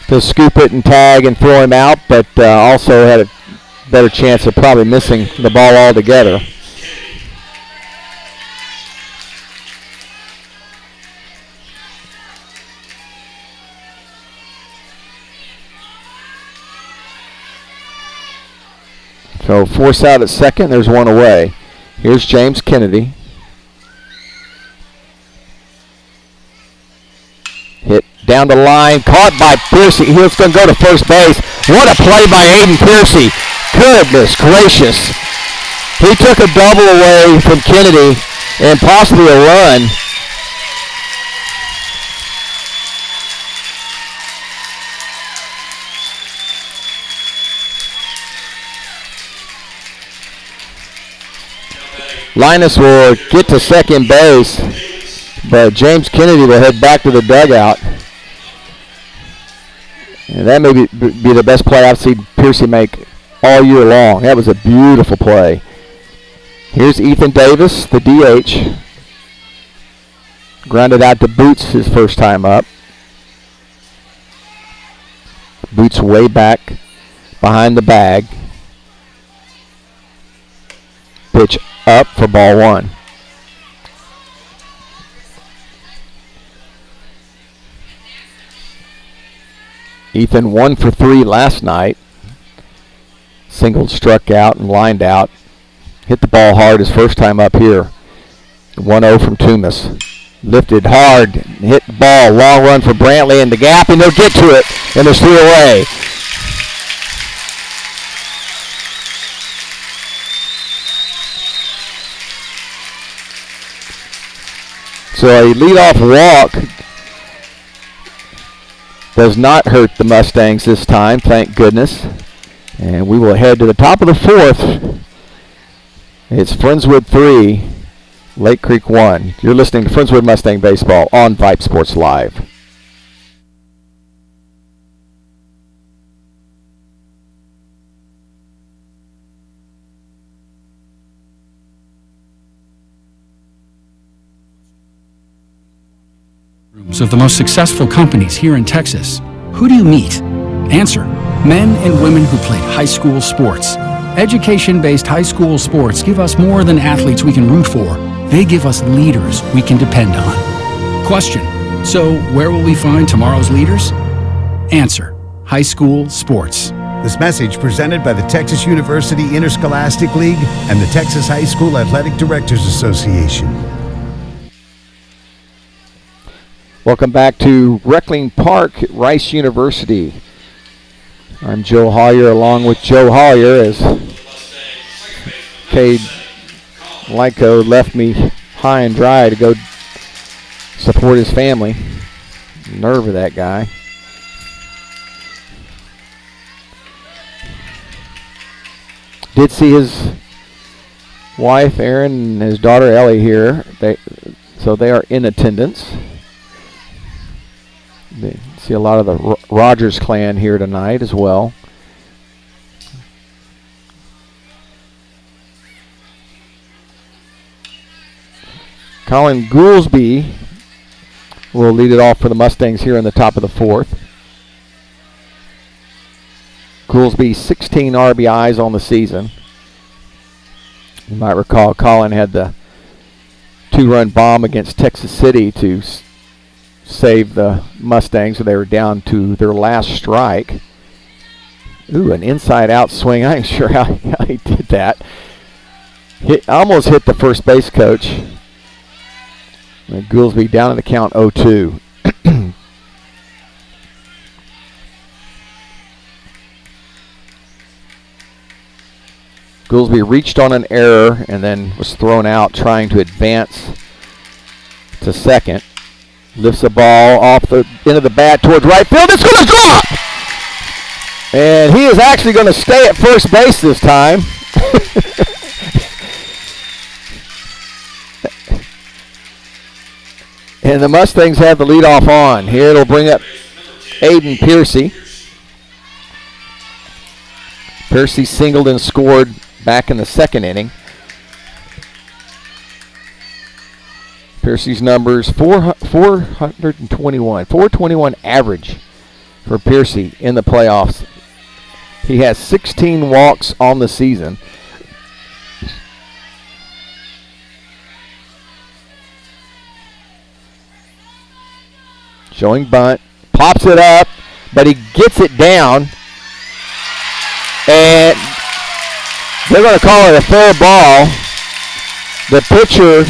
to scoop it and tag and throw him out, but also had a better chance of probably missing the ball altogether. So force out at second. There's 1 away. Here's James Kennedy. Hit down the line. Caught by Piercy. He was going to go to first base. What a play by Aiden Piercy. Goodness gracious. He took a double away from Kennedy and possibly a run. Linus will get to second base, but James Kennedy will head back to the dugout. And that may be the best play I've seen Piercy make all year long. That was a beautiful play. Here's Ethan Davis, the DH. Grounded out to Boots his first time up. Boots way back behind the bag. Pitch up for ball one. Ethan 1 for 3 last night. Singled, struck out, and lined out. Hit the ball hard his first time up here. 1-0 from Toomas. Lifted hard, hit the ball. Long run for Brantley in the gap, and they'll get to it. And there's 3 away. So a leadoff walk does not hurt the Mustangs this time, thank goodness. And we will head to the top of the 4th. It's Friendswood 3, Lake Creek 1. You're listening to Friendswood Mustang Baseball on Vype Sports Live. Of the most successful companies here in Texas. Who do you meet? Answer: men and women who played high school sports. Education-based high school sports give us more than athletes we can root for. They give us leaders we can depend on. Question: so where will we find tomorrow's leaders? Answer: high school sports. This message presented by the Texas University Interscholastic League and the Texas High School Athletic Directors Association. Welcome back to Reckling Park at Rice University. I'm Joe Hollier along with Joe Hollier as Cade Lyko left me high and dry to go support his family. Nerve of that guy. Did see his wife Erin and his daughter Ellie here. So they are in attendance. They see a lot of the Rogers clan here tonight as well. Colin Goolsby will lead it off for the Mustangs here in the top of the 4th. Goolsby 16 RBIs on the season. You might recall Colin had the 2-run bomb against Texas City to save the Mustangs, so they were down to their last strike. Ooh, an inside-out swing. I ain't sure how he did that. Almost hit the first base coach. And Goolsby down in the count 0-2. Goolsby reached on an error and then was thrown out trying to advance to second. Lifts the ball off the end of the bat towards right field. It's going to drop! And he is actually going to stay at first base this time. And the Mustangs have the leadoff on. Here it'll bring up Aiden Piercy. Piercy singled and scored back in the second inning. Piercy's numbers 421 average for Piercy in the playoffs. He has 16 walks on the season. Showing bunt, pops it up, but he gets it down, and they're going to call it a fair ball. The pitcher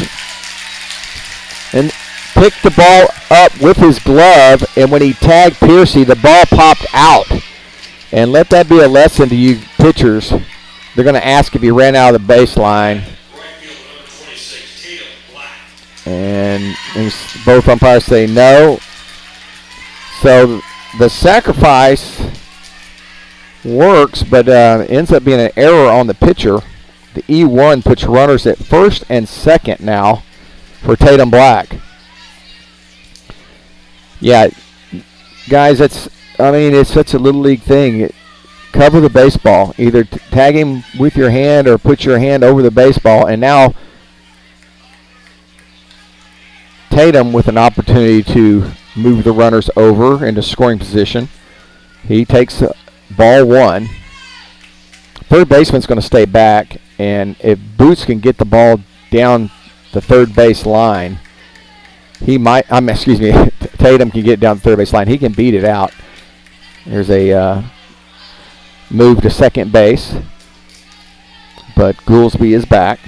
and picked the ball up with his glove, and when he tagged Piercy, the ball popped out. And let that be a lesson to you pitchers. They're going to ask if he ran out of the baseline. And both umpires say no. So the sacrifice works, but ends up being an error on the pitcher. The E1 puts runners at first and second now for Tatum Black. Yeah, guys, it's such a little league thing. Cover the baseball. Either tag him with your hand or put your hand over the baseball. And now Tatum with an opportunity to move the runners over into scoring position. He takes ball one. Third baseman's going to stay back, and if Boots can get the ball down the third base line, Tatum can get down the third base line. He can beat it out. There's a move to second base, but Goolsby is back.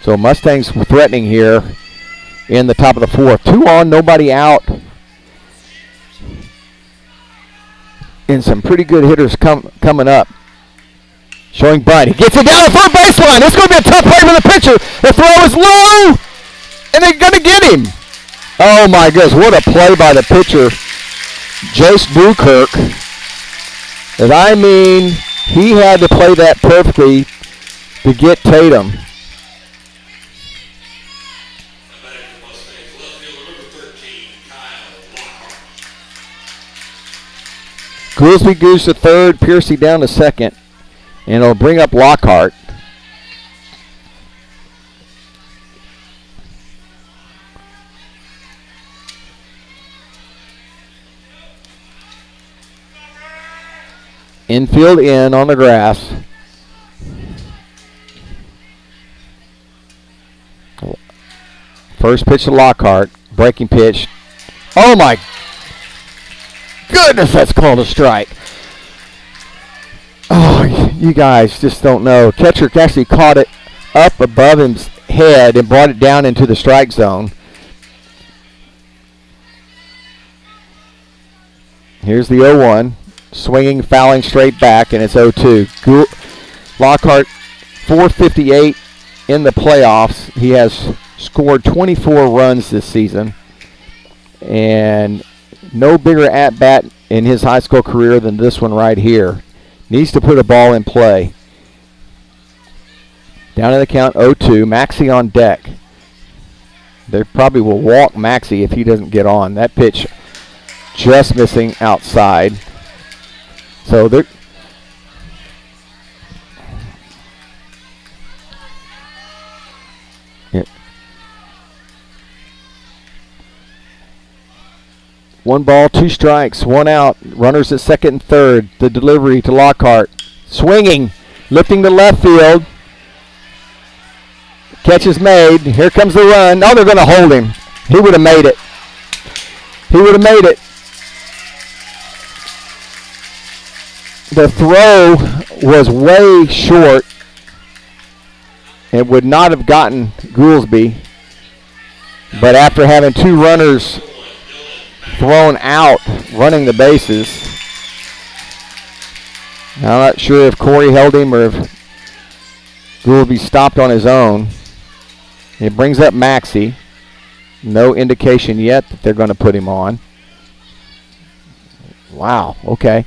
So Mustangs threatening here in the top of the fourth. 2 on, nobody out. And some pretty good hitters coming up. Showing bunt. He gets it down the third baseline. It's going to be a tough play for the pitcher. The throw is low, and they're going to get him. Oh, my goodness. What a play by the pitcher, Jace Newkirk. He had to play that perfectly to get Tatum. Goolsby goes to third, Piercy down to second, and it'll bring up Lockhart. Infield in on the grass. First pitch to Lockhart, breaking pitch. Oh my goodness, that's called a strike. Oh, you guys just don't know. Catcher actually caught it up above his head and brought it down into the strike zone. Here's the 0-1. Swinging, fouling straight back, and it's 0-2. Lockhart, 458 in the playoffs. He has scored 24 runs this season. And no bigger at-bat in his high school career than this one right here. Needs to put a ball in play. Down in the count, 0-2. Maxey on deck. They probably will walk Maxey if he doesn't get on. That pitch just missing outside. So they're... Yeah. 1 ball, 2 strikes, 1 out. Runners at second and third. The delivery to Lockhart. Swinging, lifting to left field. Catch is made. Here comes the run. Oh, they're going to hold him. He would have made it. He would have made it. The throw was way short. It would not have gotten Goolsby. But after having 2 runners thrown out running the bases, I'm not sure if Corey held him or if Goolsby stopped on his own. It brings up Maxey. No indication yet that they're going to put him on. Wow, okay.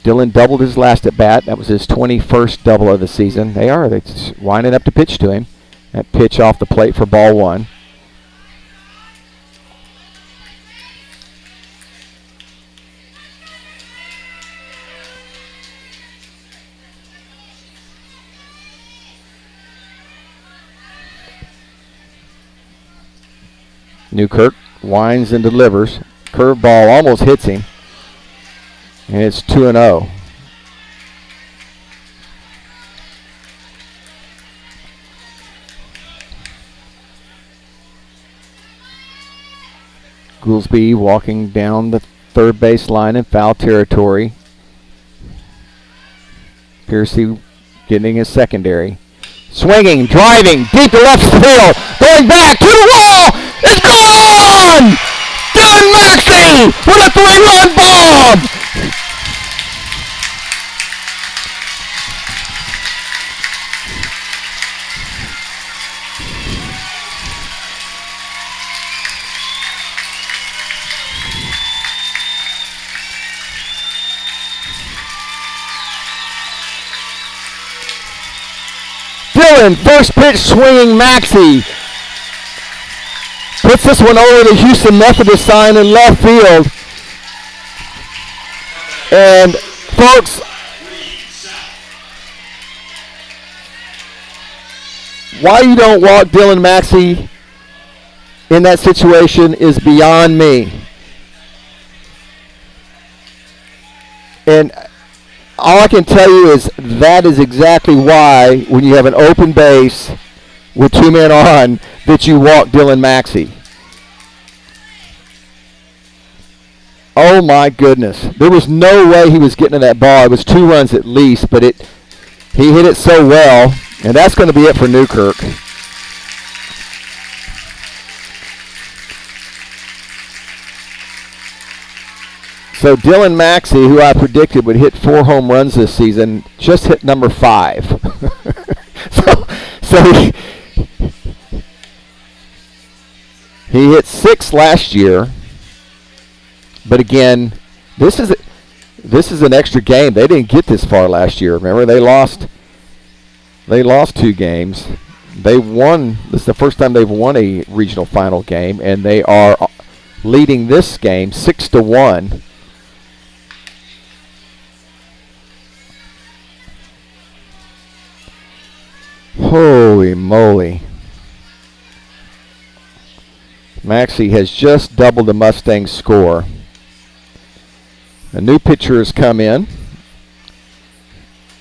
Dylan doubled his last at bat. That was his 21st double of the season. They're winding up to pitch to him. That pitch off the plate for ball 1. Newkirk winds and delivers. Curveball almost hits him. And it's 2-0. Goolsby walking down the third base line in foul territory. Piercy getting his secondary. Swinging, driving, deep to left field. Going back to the wall. It's gone! Dylan Maxey with a 3-run bomb! Dylan, first pitch swinging Maxey. Puts this one over the Houston Methodist sign in left field. And folks, why you don't walk Dylan Maxey in that situation is beyond me. And all I can tell you is that is exactly why, when you have an open base with 2 men on, that you walk Dylan Maxey. Oh my goodness. There was no way he was getting to that ball. It was 2 runs at least, but he hit it so well, and that's going to be it for Newkirk. So Dylan Maxey, who I predicted would hit 4 home runs this season, just hit number 5. so he hit 6 last year. But again, this is an extra game. They didn't get this far last year. Remember, they lost 2 games. They won. This is the first time they've won a regional final game, and they are leading this game 6-1. Holy moly. Maxey has just doubled the Mustangs' score. A new pitcher has come in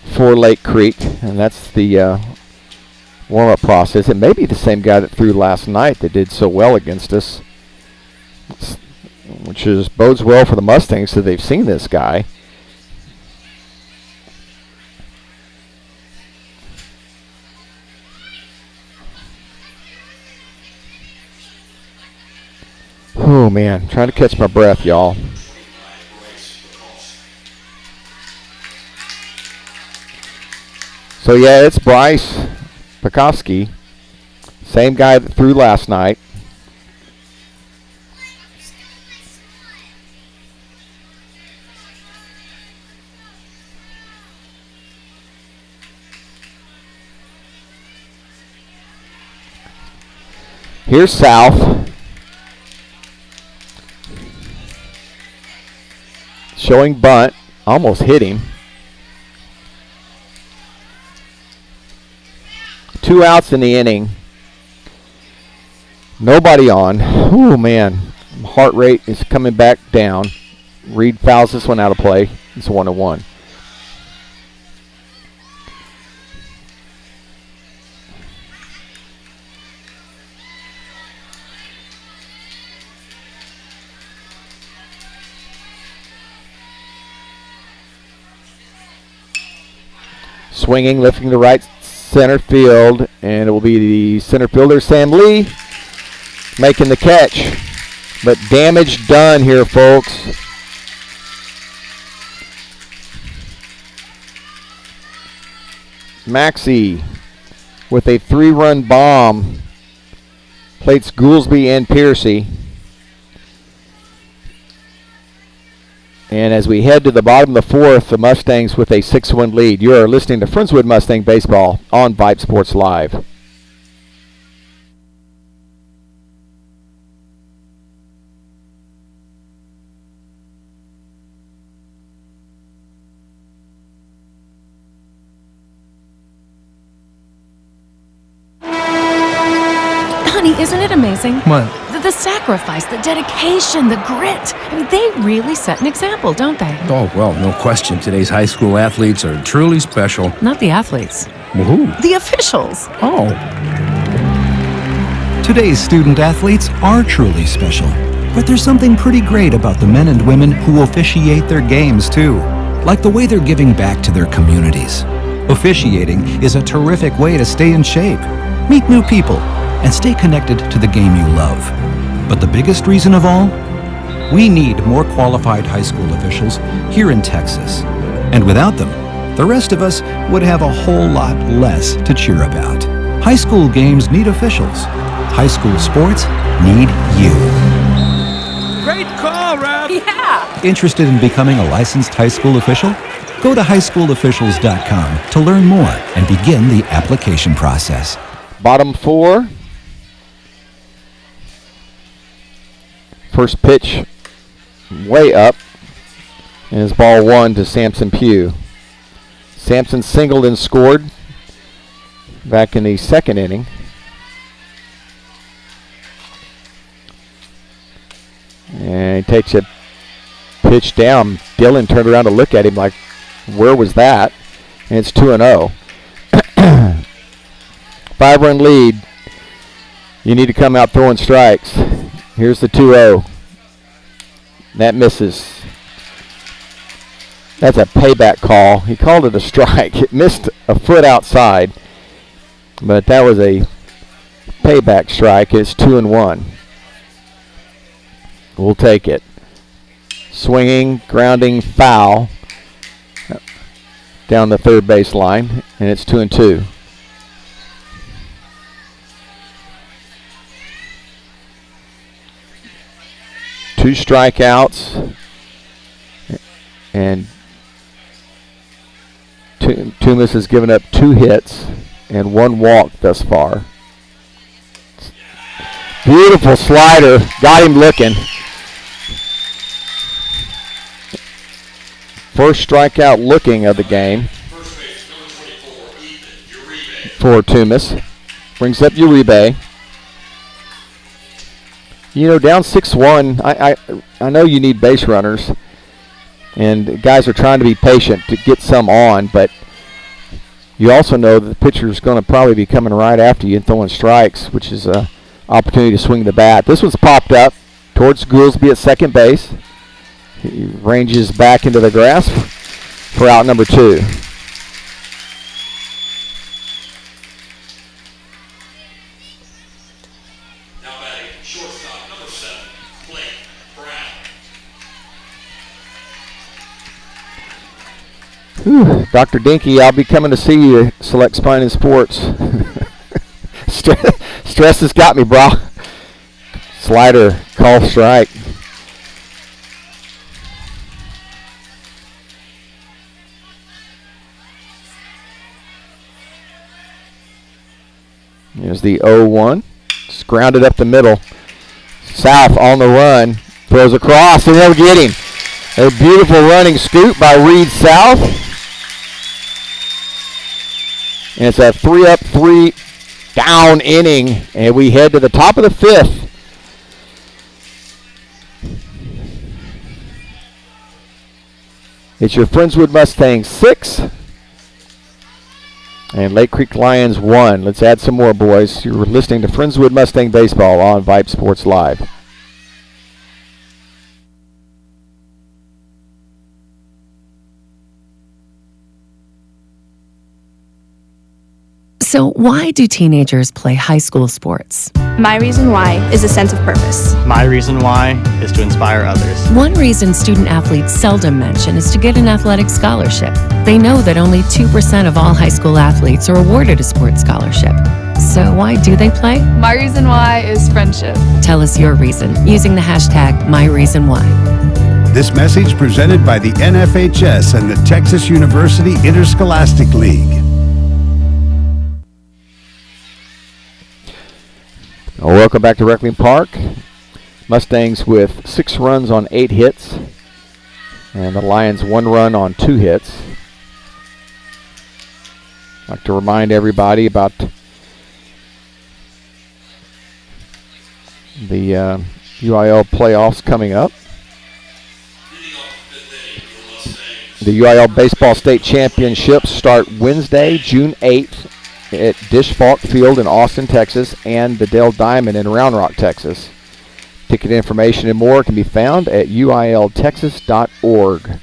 for Lake Creek, and that's the warm-up process. It may be the same guy that threw last night that did so well against us, which bodes well for the Mustangs, so they've seen this guy. Oh man, trying to catch my breath, y'all. So yeah, it's Bryce Pekovsky, same guy that threw last night. Here's South. Showing bunt, almost hit him. 2 outs in the inning. Nobody on. Oh man, heart rate is coming back down. Reed fouls this one out of play. It's 1-1. Swinging, lifting to right center field, and it will be the center fielder, Sam Lee, making the catch. But damage done here, folks. Maxey with a 3-run bomb plates Goolsby and Piercy. And as we head to the bottom of the 4th, the Mustangs with a 6-1 lead. You are listening to Friendswood Mustang Baseball on Vype Sports Live. Honey, isn't it amazing? What? The sacrifice, the dedication, the grit. I mean, they really set an example, don't they? Oh, well, no question. Today's high school athletes are truly special. Not the athletes. Well, who? The officials. Oh. Today's student athletes are truly special, but there's something pretty great about the men and women who officiate their games too, like the way they're giving back to their communities. Officiating is a terrific way to stay in shape, meet new people, and stay connected to the game you love. But the biggest reason of all? We need more qualified high school officials here in Texas. And without them, the rest of us would have a whole lot less to cheer about. High school games need officials. High school sports need you. Great call, Ralph! Yeah! Interested in becoming a licensed high school official? Go to highschoolofficials.com to learn more and begin the application process. Bottom 4. First pitch way up, and it's ball 1 to Samson Pugh. Samson singled and scored back in the second inning. And he takes a pitch down. Dillon turned around to look at him like, where was that? And it's 2-0. 5-run lead. You need to come out throwing strikes. Here's the 2-0. That misses. That's a payback call. He called it a strike. It missed a foot outside. But that was a payback strike. It's 2-1. We'll take it. Swinging, grounding, foul down the third base line, and it's 2-2. Two strikeouts, and Toomas has given up 2 hits and 1 walk thus far. Beautiful slider, got him looking. First strikeout looking of the game for Toomas. Brings up Uribe. You know, down 6-1, I know you need base runners, and guys are trying to be patient to get some on, but you also know that the pitcher's going to probably be coming right after you and throwing strikes, which is an opportunity to swing the bat. This one's popped up towards Goolsby at second base. He ranges back into the grass for out number 2. Now batting shortstop, number 7, Blake Brown. Whew, Dr. Dinky, I'll be coming to see you at Select Spine and Sports. Stress has got me, bro. Slider, call strike. Here's the 0-1. It's grounded up the middle. South on the run. Throws across, and they'll get him. A beautiful running scoop by Reed South. And it's a 3-up, 3-down inning. And we head to the top of the 5th. It's your Friendswood Mustangs 6. And Lake Creek Lions 1. Let's add some more, boys. You're listening to Friendswood Mustang Baseball on Vype Sports Live. So, why do teenagers play high school sports? My reason why is a sense of purpose. My reason why is to inspire others. One reason student athletes seldom mention is to get an athletic scholarship. They know that only 2% of all high school athletes are awarded a sports scholarship. So why do they play? My reason why is friendship. Tell us your reason using the hashtag #MyReasonWhy. This message presented by the NFHS and the Texas University Interscholastic League. Welcome back to Reckling Park. Mustangs with 6 runs on 8 hits, and the Lions 1 run on 2 hits. I'd like to remind everybody about the UIL playoffs coming up. The UIL Baseball State Championships start Wednesday, June 8th at Dish Falk Field in Austin, Texas, and the Dale Diamond in Round Rock, Texas. Ticket information and more can be found at uiltexas.org.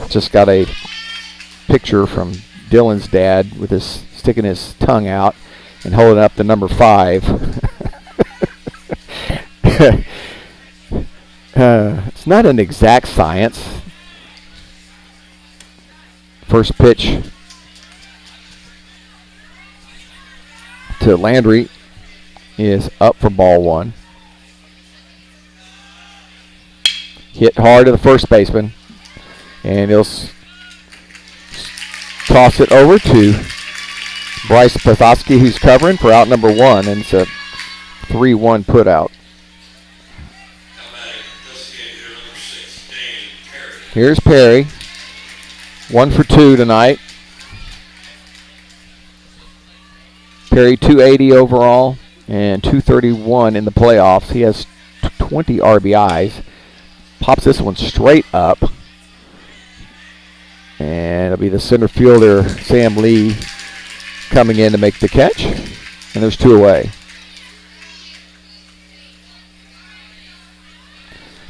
Just got a picture from Dylan's dad with his sticking his tongue out and holding up the number 5. It's not an exact science. First pitch to Landry is up for ball 1. Hit hard to the first baseman. And he'll toss it over to Bryce Pathowski, who's covering for out number 1, and it's a 3-1 put out. Here's Perry. 1 for 2 tonight. Perry 280 overall and 231 in the playoffs. He has 20 RBIs. Pops this one straight up. And it'll be the center fielder, Sam Lee, coming in to make the catch. And there's 2 away.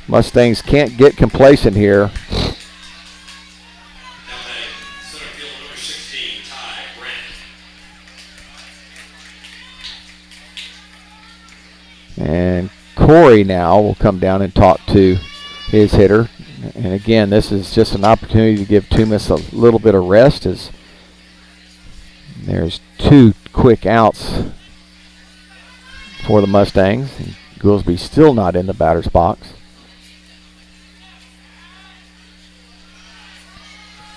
Mustangs can't get complacent here. And Corey now will come down and talk to his hitter. And again, this is just an opportunity to give Toomas a little bit of rest, as there's 2 quick outs for the Mustangs. And Goolsby still not in the batter's box.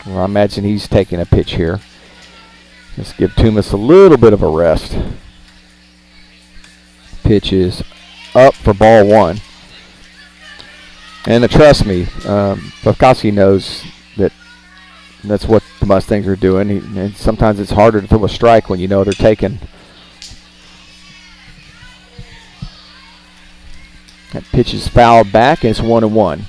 Well, I imagine he's taking a pitch here. Let's give Toomas a little bit of a rest. Pitch is up for ball 1. And trust me, Pathowski knows that that's what the Mustangs are doing. And sometimes it's harder to throw a strike when you know they're taking. That pitch is fouled back, and it's 1-1.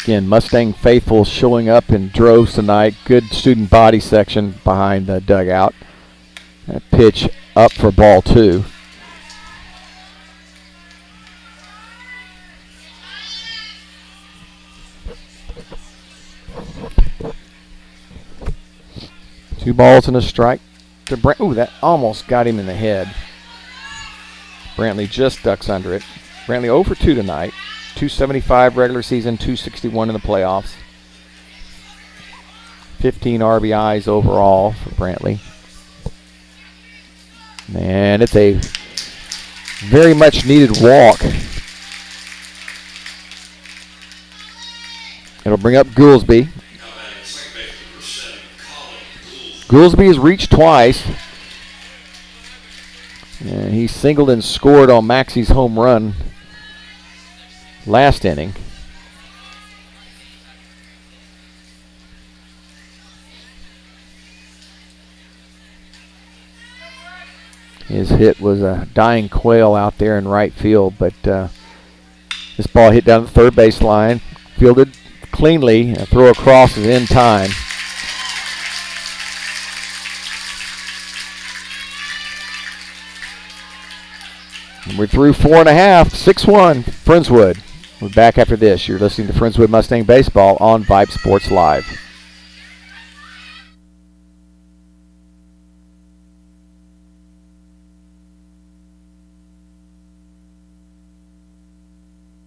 Again, Mustang faithful showing up in droves tonight. Good student body section behind the dugout. That pitch up for ball 2. Two balls and a strike to Brant. Ooh, that almost got him in the head. Brantley just ducks under it. Brantley 0 for 2 tonight. 275 regular season, 261 in the playoffs. 15 RBIs overall for Brantley. And it's a very much needed walk. It'll bring up Goolsby. Goolsby has reached twice. And he singled and scored on Maxey's home run last inning. His hit was a dying quail out there in right field, but this ball hit down the third base line, fielded cleanly, a throw across is in time. And we're through 4.5, 6-1, Friendswood. We're back after this. You're listening to Friendswood Mustang Baseball on Vype Sports Live.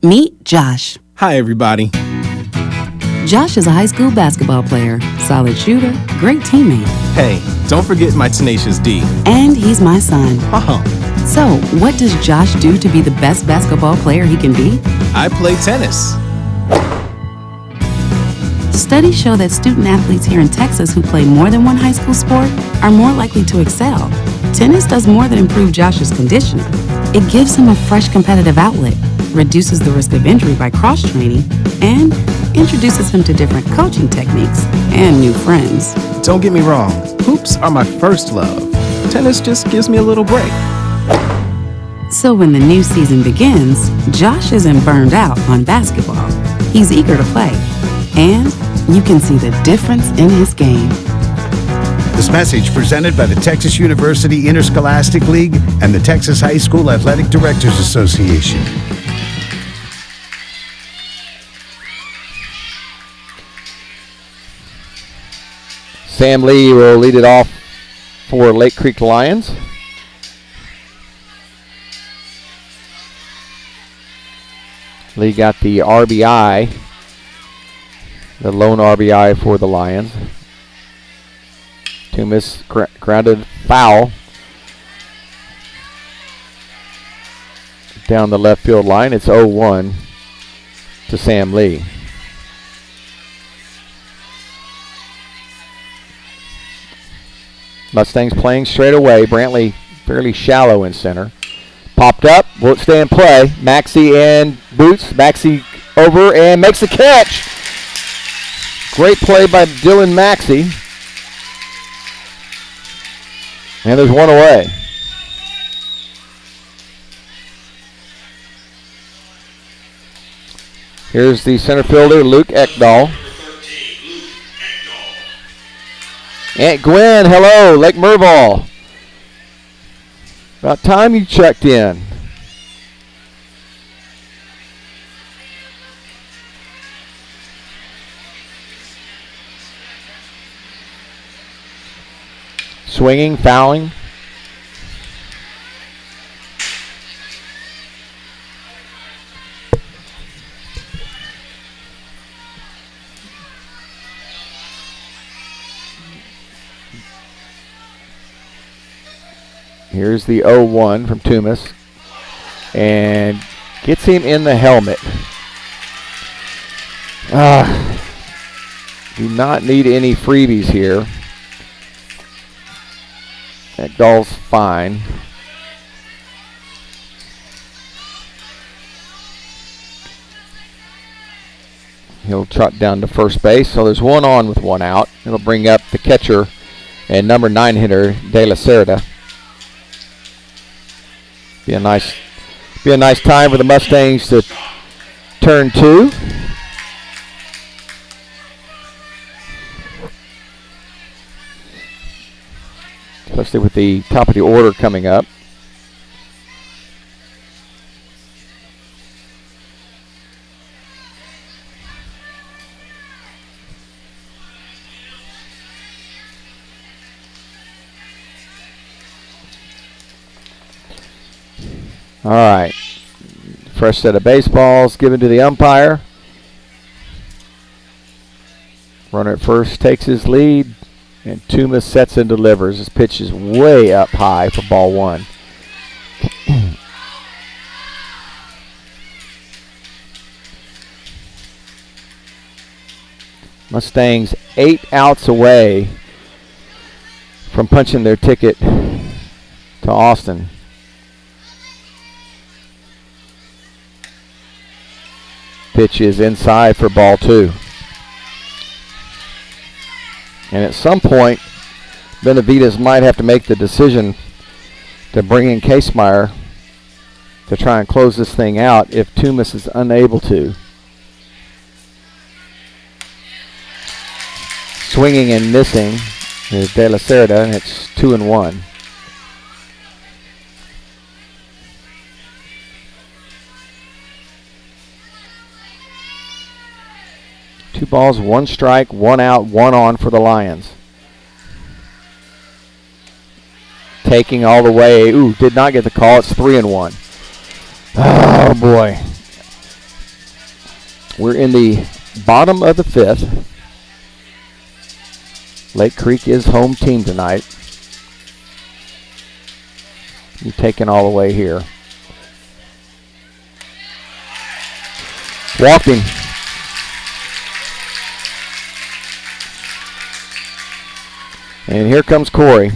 Meet Josh. Hi, everybody. Josh is a high school basketball player, solid shooter, great teammate. Hey, don't forget my tenacious D. And he's my son. Uh-huh. So, what does Josh do to be the best basketball player he can be? I play tennis. Studies show that student athletes here in Texas who play more than one high school sport are more likely to excel. Tennis does more than improve Josh's conditioning. It gives him a fresh competitive outlet, reduces the risk of injury by cross-training, and introduces him to different coaching techniques and new friends. Don't get me wrong, hoops are my first love. Tennis just gives me a little break. So when the new season begins, Josh isn't burned out on basketball. He's eager to play, and you can see the difference in his game. This message presented by the Texas University Interscholastic League and the Texas High School Athletic Directors Association. Sam Lee will lead it off for Lake Creek Lions. Lee got the RBI, the lone RBI for the Lions. Toomas grounded foul. down the left field line. It's 0-1 to Sam Lee. Mustangs playing straight away. Brantley fairly shallow in center. Popped up. Will it stay in play? Maxey and Boots. Maxey over and makes the catch. Great play by Dylan Maxey. And there's one away. Here's the center fielder, Luke Ekdahl. Aunt Gwen, hello, Lake Merval. About time you checked in. Swinging, fouling. Here's the 0-1 from Toomas. And gets him in the helmet. Do not need any freebies here. Ekdahl's fine. He'll trot down to first base. So there's one on with one out. It'll bring up the catcher and number 9 hitter, De La Cerda. Be a nice time for the Mustangs to turn 2. Especially with the top of the order coming up. All right, fresh set of baseballs given to the umpire. Runner at first takes his lead, and Toomas sets and delivers. His pitch is way up high for ball 1. Mustangs 8 outs away from punching their ticket to Austin. Pitch is inside for ball 2. And at some point, Benavides might have to make the decision to bring in Casemeyer to try and close this thing out if Toomas is unable to. Swinging and missing is De La Cerda, and it's 2-1. Two balls, one strike, one out, one on for the Lions. Taking all the way. Ooh, did not get the call. It's 3-1. Oh, boy. We're in the bottom of the 5th. Lake Creek is home team tonight. You're taking all the way here. Walked him. And here comes Corey.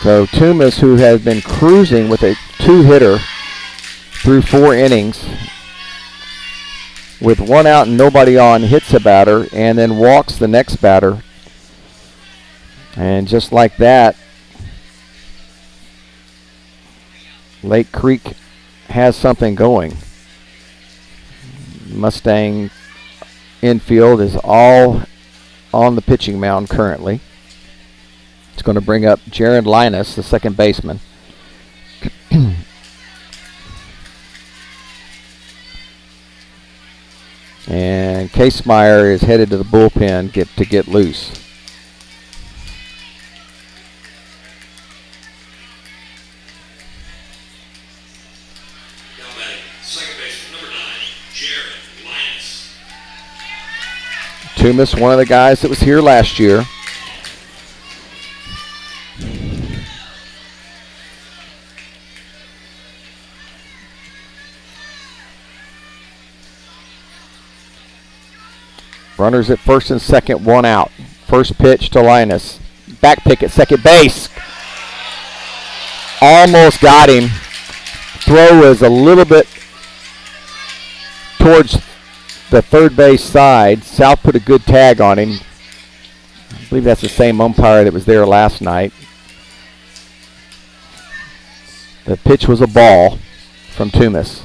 So Toomas, who has been cruising with a 2-hitter through 4 innings, with 1 out and nobody on, hits a batter and then walks the next batter. And just like that, Lake Creek has something going. Mustang infield is all on the pitching mound currently. It's going to bring up Jared Linus, the second baseman. And Casemeyer is headed to the bullpen to get loose. Toomas, one of the guys that was here last year. Runners at first and second, one out. First pitch to Linus. Back pick at second base. Almost got him. Throw was a little bit towards the third base side. South put a good tag on him. I believe that's the same umpire that was there last night. The pitch was a ball from Toomas.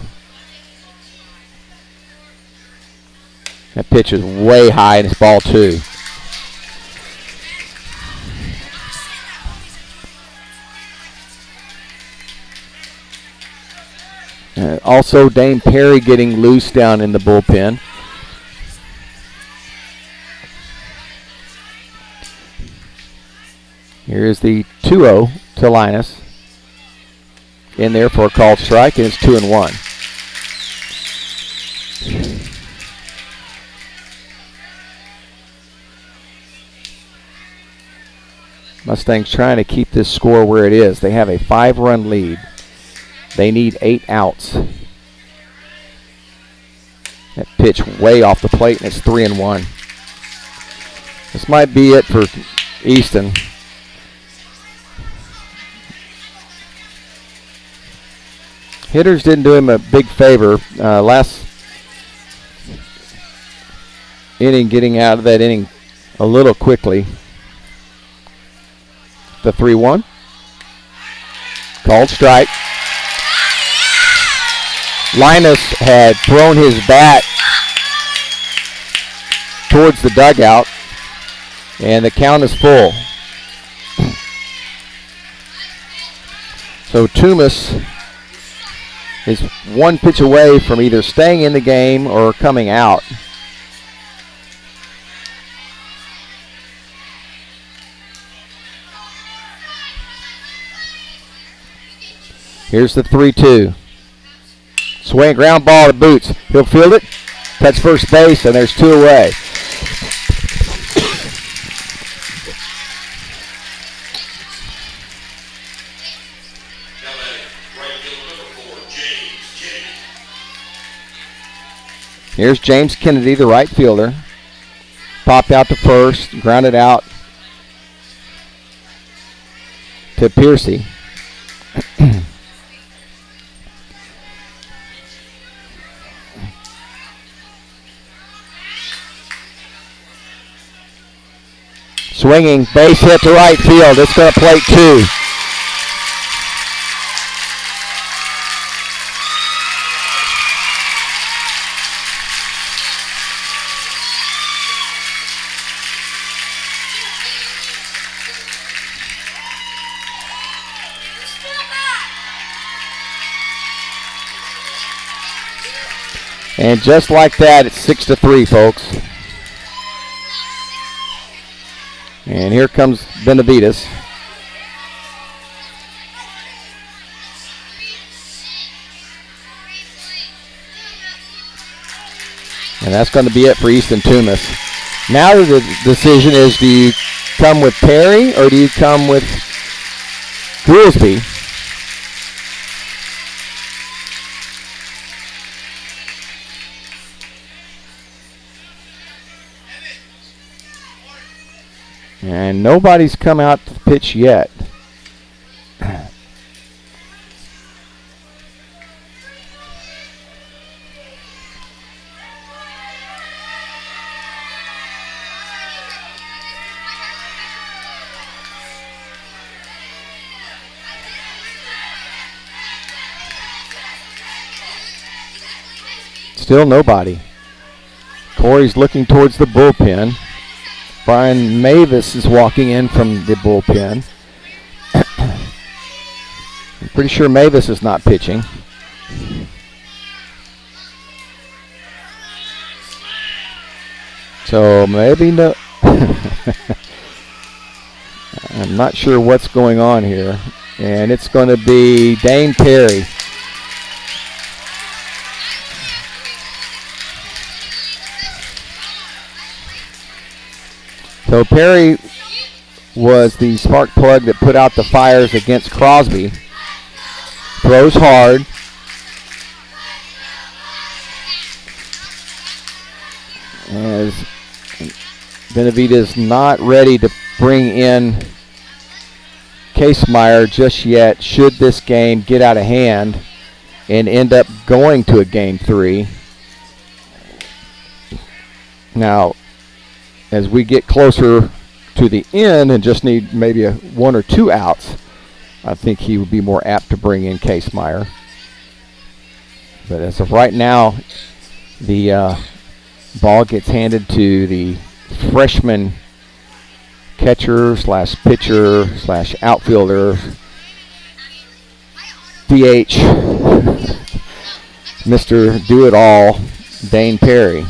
That pitch is way high and it's ball two. Also, Dane Perry getting loose down in the bullpen. Here's the 2-0 to Linus. In there for a called strike, and it's 2-1. Mustangs trying to keep this score where it is. They have a 5-run lead. They need 8 outs. That pitch way off the plate, and it's 3-1. This might be it for Easton. Hitters didn't do him a big favor. Last inning, getting out of that inning a little quickly. The 3-1. Called strike. Linus had thrown his bat towards the dugout, and the count is full. So Toomas is one pitch away from either staying in the game or coming out. Here's the 3-2. Swing, ground ball to Boots. He'll field it, touch first base, and there's 2 away. Here's James Kennedy, the right fielder. Popped out to first, grounded out to Piercy. Swinging, base hit to right field. It's going to plate 2. And just like that, it's 6-3, folks. And here comes Benavides. And that's going to be it for Easton Toomas. Now the decision is, do you come with Perry or do you come with Goolsby? And nobody's come out to pitch yet. Still nobody. Corey's looking towards the bullpen. Brian Mavis is walking in from the bullpen. I'm pretty sure Mavis is not pitching. So maybe no. I'm not sure what's going on here. And it's going to be Dane Perry. So Perry was the spark plug that put out the fires against Crosby. Throws hard. As Benavides not ready to bring in Casemeyer just yet, should this game get out of hand and end up going to a game 3. Now, as we get closer to the end and just need maybe 1 or 2 outs, I think he would be more apt to bring in Casemeyer. But as of right now, the ball gets handed to the freshman catcher slash pitcher slash outfielder, DH, Mr. Do-It-All, Dane Perry.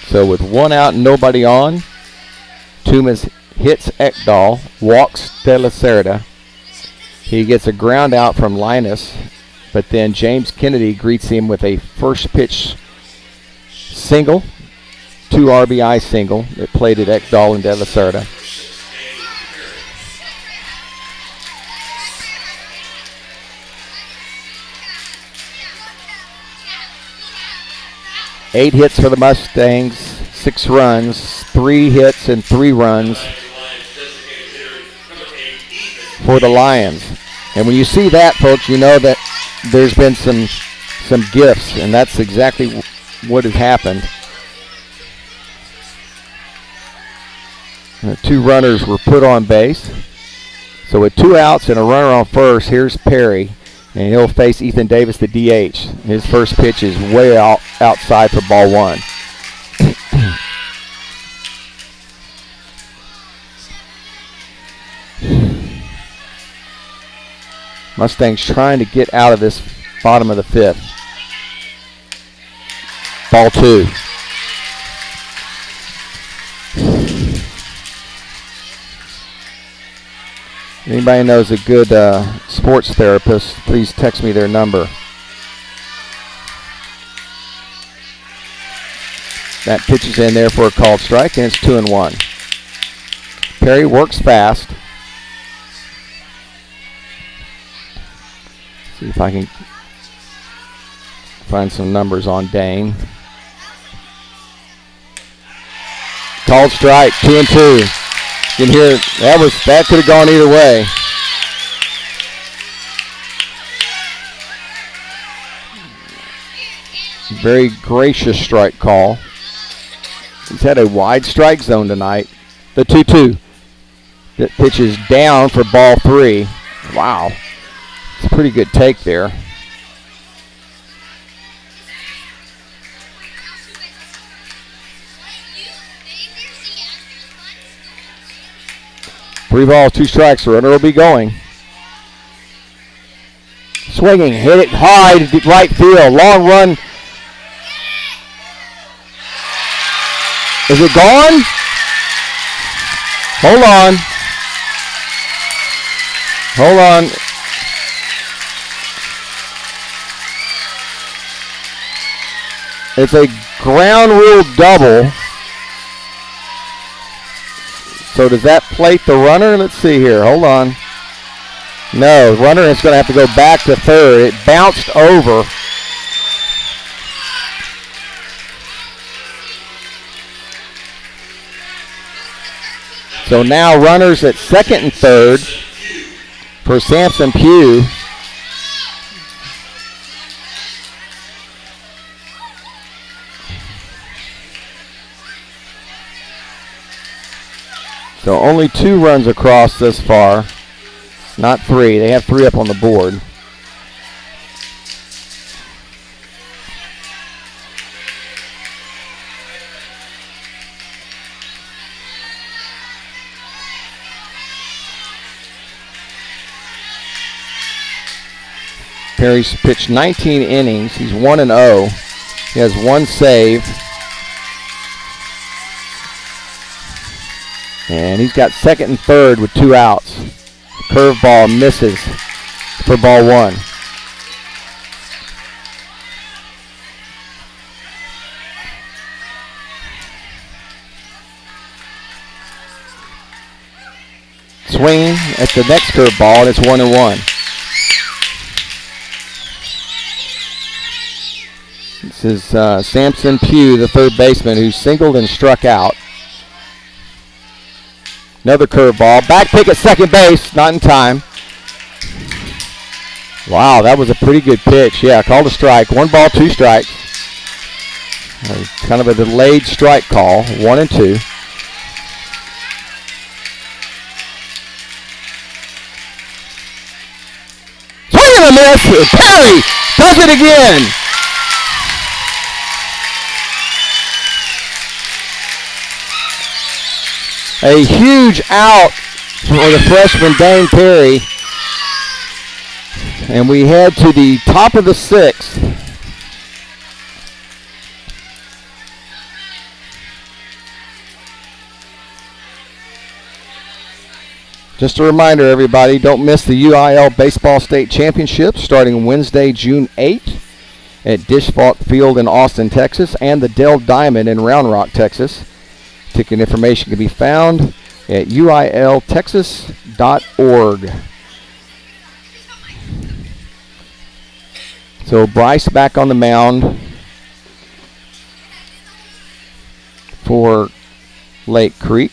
So with 1 out and nobody on, Toomas hits Ekdahl, walks De La Cerda. He gets a ground out from Linus, but then James Kennedy greets him with a first pitch single, 2 RBI single that played at Ekdahl and De La Cerda. Eight hits for the Mustangs, 6 runs, 3 hits and 3 runs for the Lions. And when you see that, folks, you know that there's been some gifts, and that's exactly what has happened. 2 runners were put on base. So with 2 outs and a runner on first, here's Perry, and he'll face Ethan Davis, the DH. His first pitch is way outside for ball 1. Mustangs trying to get out of this bottom of the 5th. Ball 2. Anybody knows a good sports therapist, please text me their number. That pitch is in there for a called strike, and it's 2-1. Perry works fast. See if I can find some numbers on Dane. Called strike, 2-2. You can hear that could have gone either way. Very gracious strike call. He's had a wide strike zone tonight. The 2-2. That pitch is down for ball 3. Wow. It's a pretty good take there. Three balls, 2 strikes. The runner will be going. Swinging, hit it high to right field. Long run. Is it gone? Hold on. Hold on. It's a ground rule double. So does that plate the runner? Let's see here. Hold on. No, runner is going to have to go back to third. It bounced over. So now runners at second and third for Samson Pugh. So only 2 runs across this far, not 3. They have 3 up on the board. Perry's pitched 19 innings. He's 1-0. He has 1 save. And he's got second and third with 2 outs. Curveball misses for ball 1. Swinging at the next curveball, and it's 1-1. This is Samson Pugh, the third baseman, who singled and struck out. Another curveball. Back pick at second base. Not in time. Wow, that was a pretty good pitch. Yeah, called a strike. 1 ball, 2 strikes. Kind of a delayed strike call. 1 and 2. Swing and a miss. Perry does it again. A huge out for the freshman Dane Perry. And we head to the top of the 6th. Just a reminder, everybody, don't miss the UIL Baseball State Championship starting Wednesday, June 8th at Dish Falk Field in Austin, Texas, and the Dell Diamond in Round Rock, Texas. Ticket information can be found at uiltexas.org. So Bryce back on the mound for Lake Creek.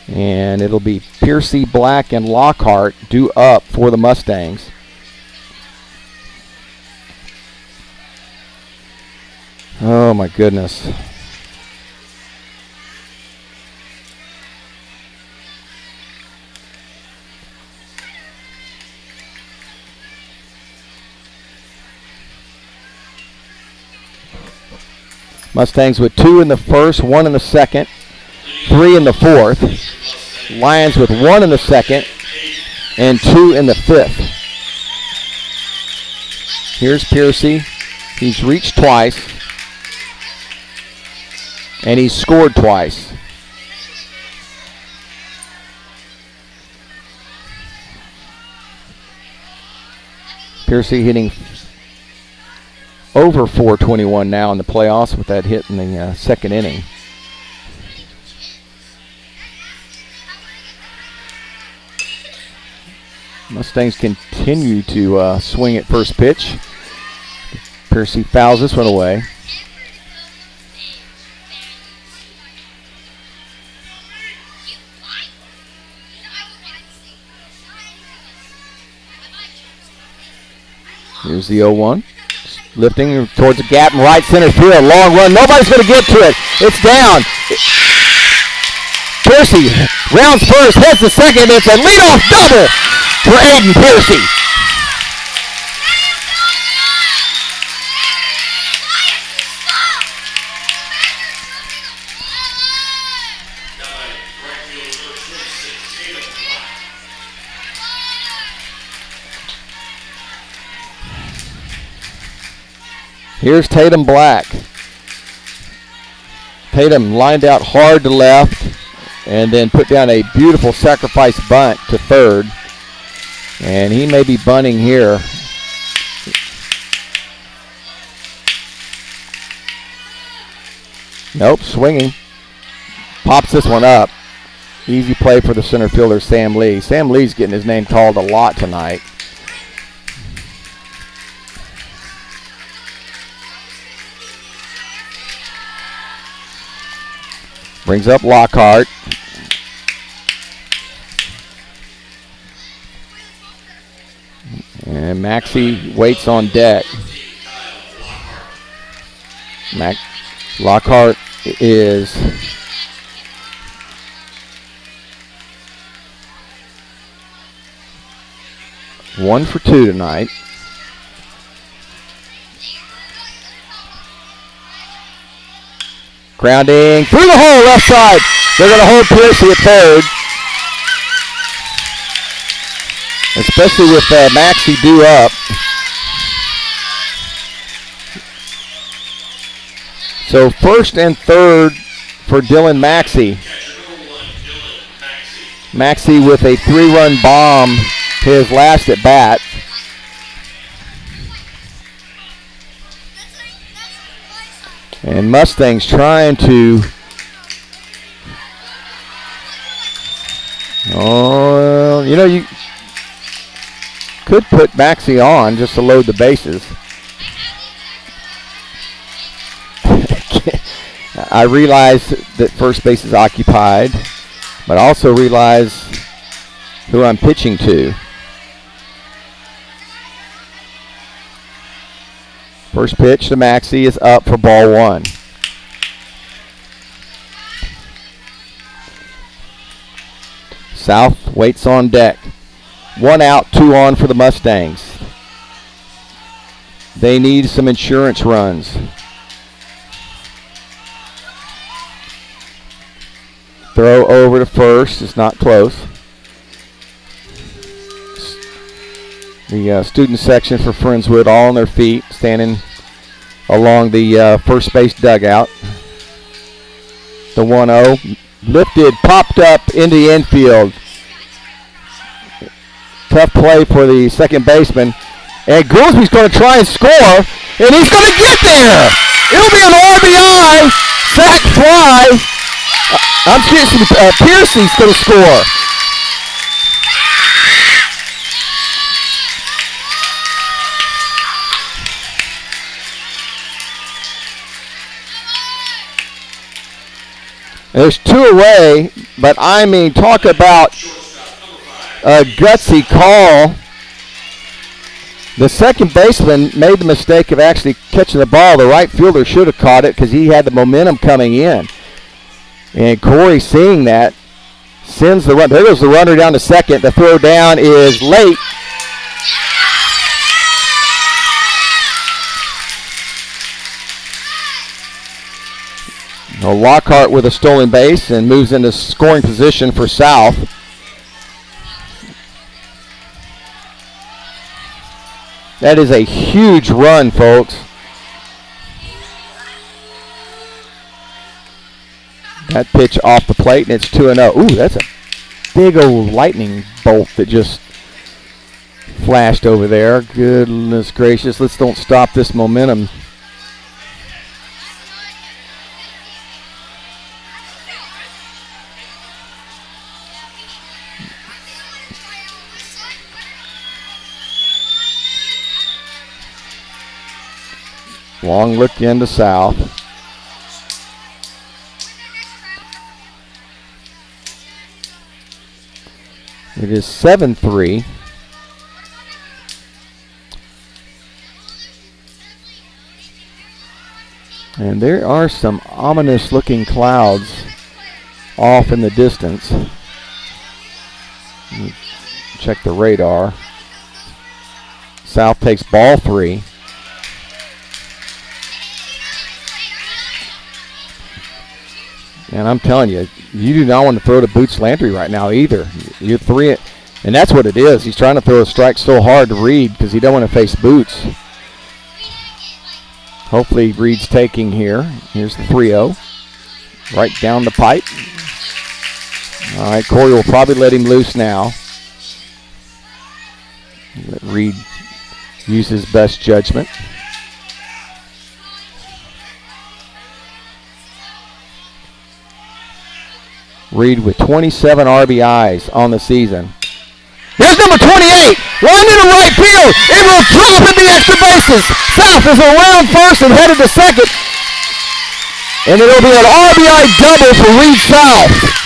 And it'll be Piercy, Black, and Lockhart due up for the Mustangs. Oh my goodness. Mustangs with 2 in the first, 1 in the second, 3 in the fourth. Lions with 1 in the second and 2 in the 5th. Here's Piercy. He's reached twice. And he's scored twice. Piercy hitting over 421 now in the playoffs with that hit in the second inning. Mustangs continue to swing at first pitch. Piercy fouls this one away. Here's the 0-1. Lifting towards the gap in right center field. Long run. Nobody's going to get to it. It's down. Piercy rounds first, heads to second. It's a leadoff double for Aiden Piercy. Here's Tatum Black. Tatum lined out hard to left and then put down a beautiful sacrifice bunt to third. And he may be bunting here. Nope, swinging. Pops this one up. Easy play for the center fielder, Sam Lee. Sam Lee's getting his name called a lot tonight. Brings up Lockhart. And Maxey waits on deck. Lockhart is one for 2 tonight. Grounding through the hole, left side. They're going to hold Piercy at third. Especially with Maxey due up. So first and third for Dylan Maxey. Maxey with a 3-run bomb, his last at bat. And Mustangs trying to, you could put Maxey on just to load the bases. I realize that first base is occupied, but I also realize who I'm pitching to. First pitch to Maxey is up for ball 1. South waits on deck. 1 out, 2 on for the Mustangs. They need some insurance runs. Throw over to first. It's not close. The student section for Friendswood all on their feet, standing along the first base dugout. The 1-0. Lifted, popped up into the infield. Tough play for the second baseman. And Goolsby's going to try and score, and he's going to get there. It'll be an RBI, sac fly. Piercy's going to score. There's 2 away, but I mean, talk about a gutsy call. The second baseman made the mistake of actually catching the ball. The right fielder should have caught it because he had the momentum coming in. And Corey, seeing that, sends the run. There goes the runner down to second. The throw down is late. Lockhart with a stolen base and moves into scoring position for South. That is a huge run, folks. That pitch off the plate, and it's 2-0. Ooh, that's a big old lightning bolt that just flashed over there. Goodness gracious, let's don't stop this momentum. Long look into South. It is 7-3. And there are some ominous looking clouds off in the distance. Check the radar. South takes ball 3. And I'm telling you, you do not want to throw to Boots Landry right now either. You're 3, and that's what it is. He's trying to throw a strike so hard to Reed because he don't want to face Boots. Hopefully Reed's taking here. Here's the 3-0. Right down the pipe. All right, Corey will probably let him loose now. Let Reed use his best judgment. Reed with 27 RBIs on the season. Here's number 28, lined into right field. It will drop in the extra bases. South is around first and headed to second. And it'll be an RBI double for Reed South.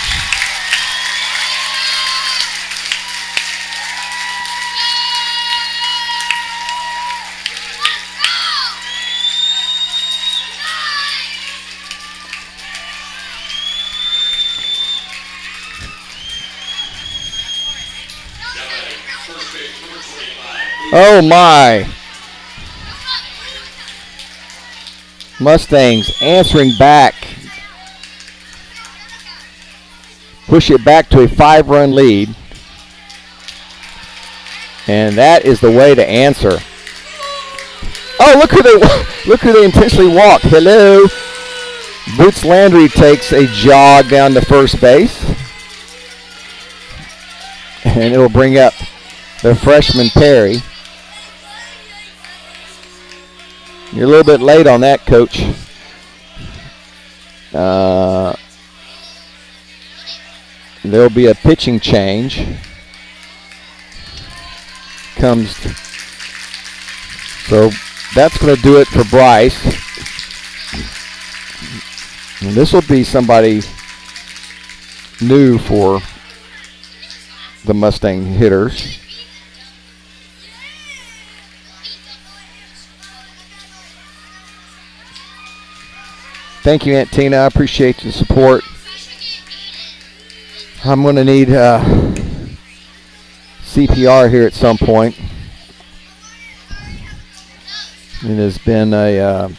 Oh my. Mustangs answering back. Push it back to a 5-run lead. And that is the way to answer. Oh, look who they intentionally walked. Hello. Boots Landry takes a jog down to first base. And it'll bring up the freshman Perry. You're a little bit late on that, Coach. There'll be a pitching change. So that's going to do it for Bryce. And this will be somebody new for the Mustang hitters. Thank you, Aunt Tina. I appreciate the support. I'm going to need CPR here at some point. It has been a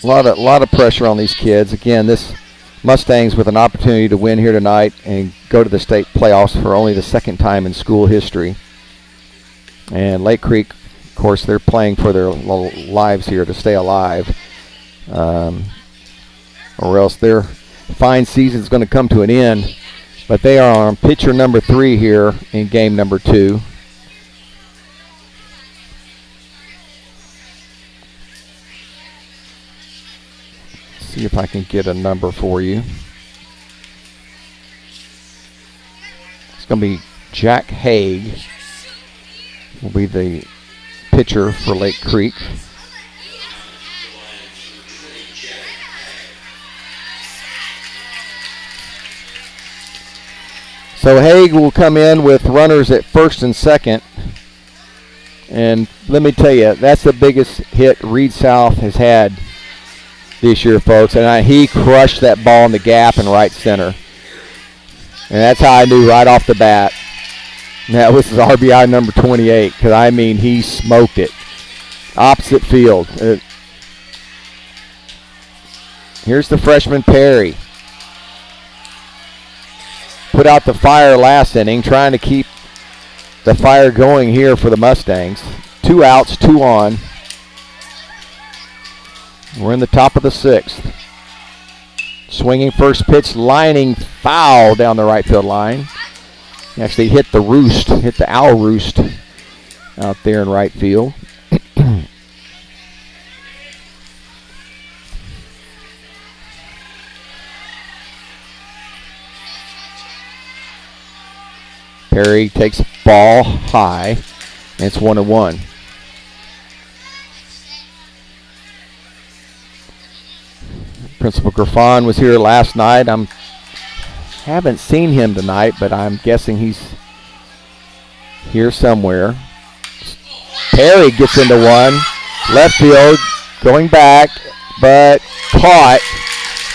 lot of pressure on these kids. Again, this Mustangs with an opportunity to win here tonight and go to the state playoffs for only the second time in school history. And Lake Creek, of course, they're playing for their lives here to stay alive, or else their fine season is going to come to an end. But they are on pitcher number 3 here in game number 2. See if I can get a number for you. It's going to be Jack Haig will be the pitcher for Lake Creek. So Haig will come in with runners at first and second. And let me tell you, that's the biggest hit Reed South has had this year, folks. And he crushed that ball in the gap in right center. And that's how I knew right off the bat that was his RBI number 28, because, I mean, he smoked it. Opposite field. Here's the freshman Perry. Put out the fire last inning, trying to keep the fire going here for the Mustangs. 2 outs, 2 on. We're in the top of the 6th. Swinging first pitch, lining foul down the right field line. Actually hit the roost, hit the owl roost out there in right field. Perry takes ball high, and it's 1-1. Principal Griffon was here last night. Haven't seen him tonight, but I'm guessing he's here somewhere. Perry gets into one. Left field, going back, but caught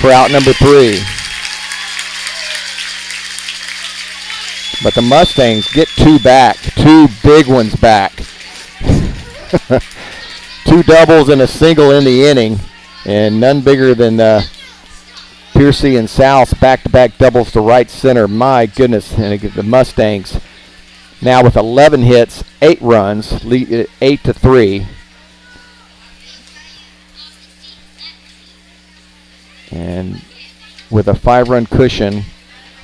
for out number 3. But the Mustangs get 2 back, 2 big ones back. 2 doubles and a single in the inning, and none bigger than Piercy and South's back-to-back doubles to right center. My goodness, and the Mustangs now with 11 hits, 8 runs, lead 8-3. And with a 5-run cushion,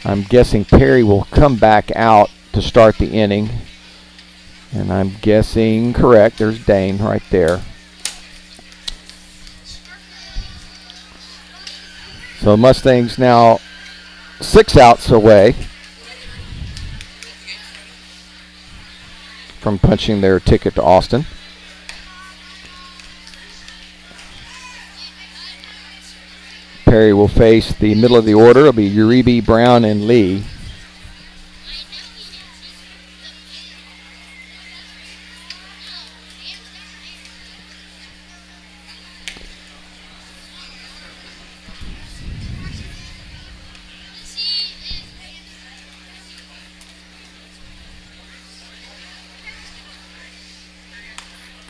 I'm guessing Perry will come back out to start the inning. And I'm guessing correct. There's Dane right there. So Mustangs now 6 outs away from punching their ticket to Austin. Perry will face the middle of the order. It'll be Uribe, Brown, and Lee.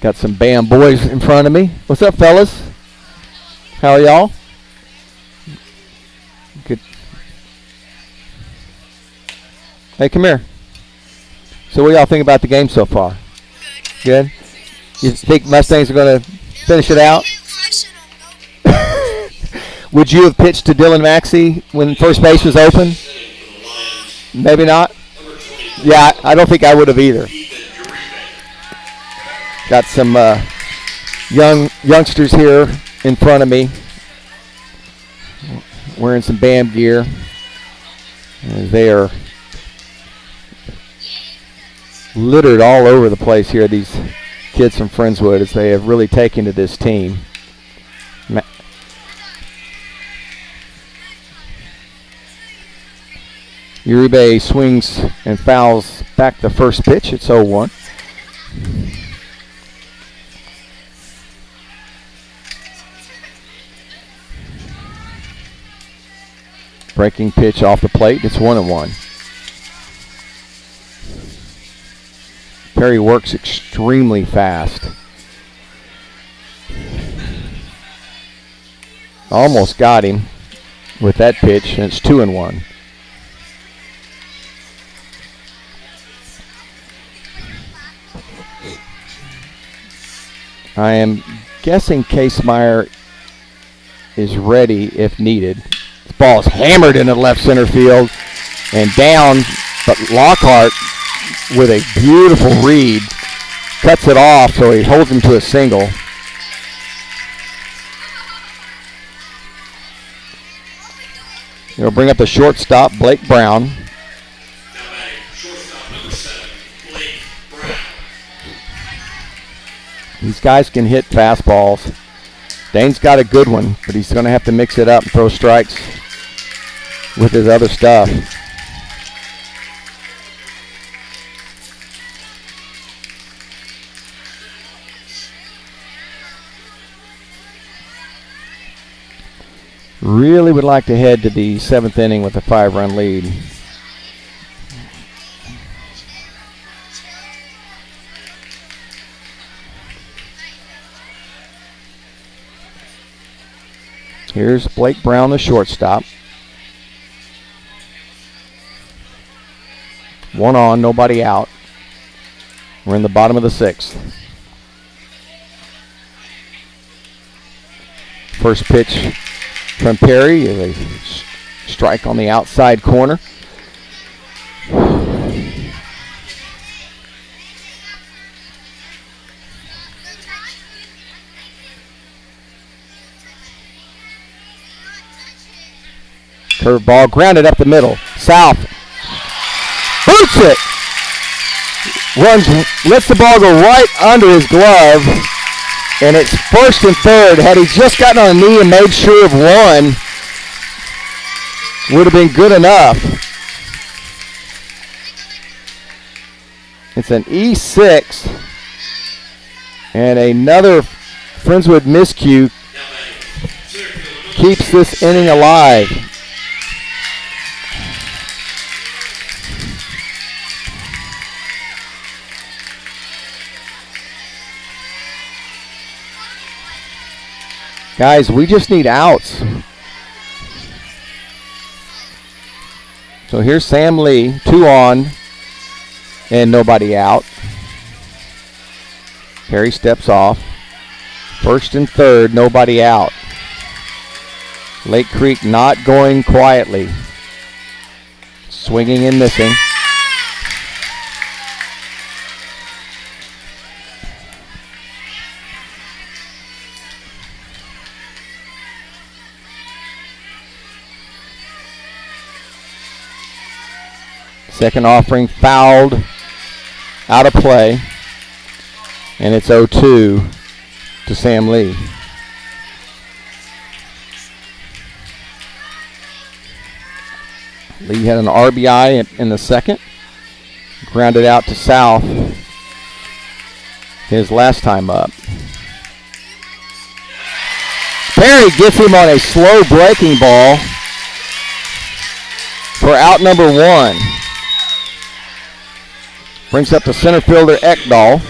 Got some BAM boys in front of me. What's up, fellas? How are y'all? Good. Hey, come here. So what do y'all think about the game so far? Good? You think Mustangs are going to finish it out? Would you have pitched to Dylan Maxey when first base was open? Maybe not? Yeah, I don't think I would have either. Got some youngsters here in front of me wearing some BAM gear. And they are littered all over the place here, these kids from Friendswood, as they have really taken to this team. Uribe swings and fouls back the first pitch. It's 0-1. Breaking pitch off the plate. It's 1-1. Perry works extremely fast. Almost got him with that pitch, and it's 2-1. I am guessing Casemeyer is ready if needed. This ball is hammered into left center field and down, but Lockhart with a beautiful read cuts it off, so he holds him to a single. He'll bring up the shortstop, Blake Brown. These guys can hit fastballs. Dane's got a good one, but he's going to have to mix it up and throw strikes with his other stuff. Really would like to head to the 7th inning with a 5-run lead. Here's Blake Brown, the shortstop. 1 on, nobody out. We're in the bottom of the 6th. First pitch from Perry is a strike on the outside corner. Curveball grounded up the middle. South boots it. Runs, lets the ball go right under his glove. And it's 1st and 3rd. Had he just gotten on a knee and made sure of one, would have been good enough. It's an E6. And another Friendswood miscue keeps this inning alive. Guys, we just need outs. So here's Sam Lee, 2 on and nobody out. Perry steps off. 1st and 3rd, nobody out. Lake Creek not going quietly. Swinging and missing. Second offering fouled, out of play, and it's 0-2 to Sam Lee. Lee had an RBI in the second, grounded out to South his last time up. Perry gets him on a slow breaking ball for out number 1. Brings up the center fielder, Ekdahl.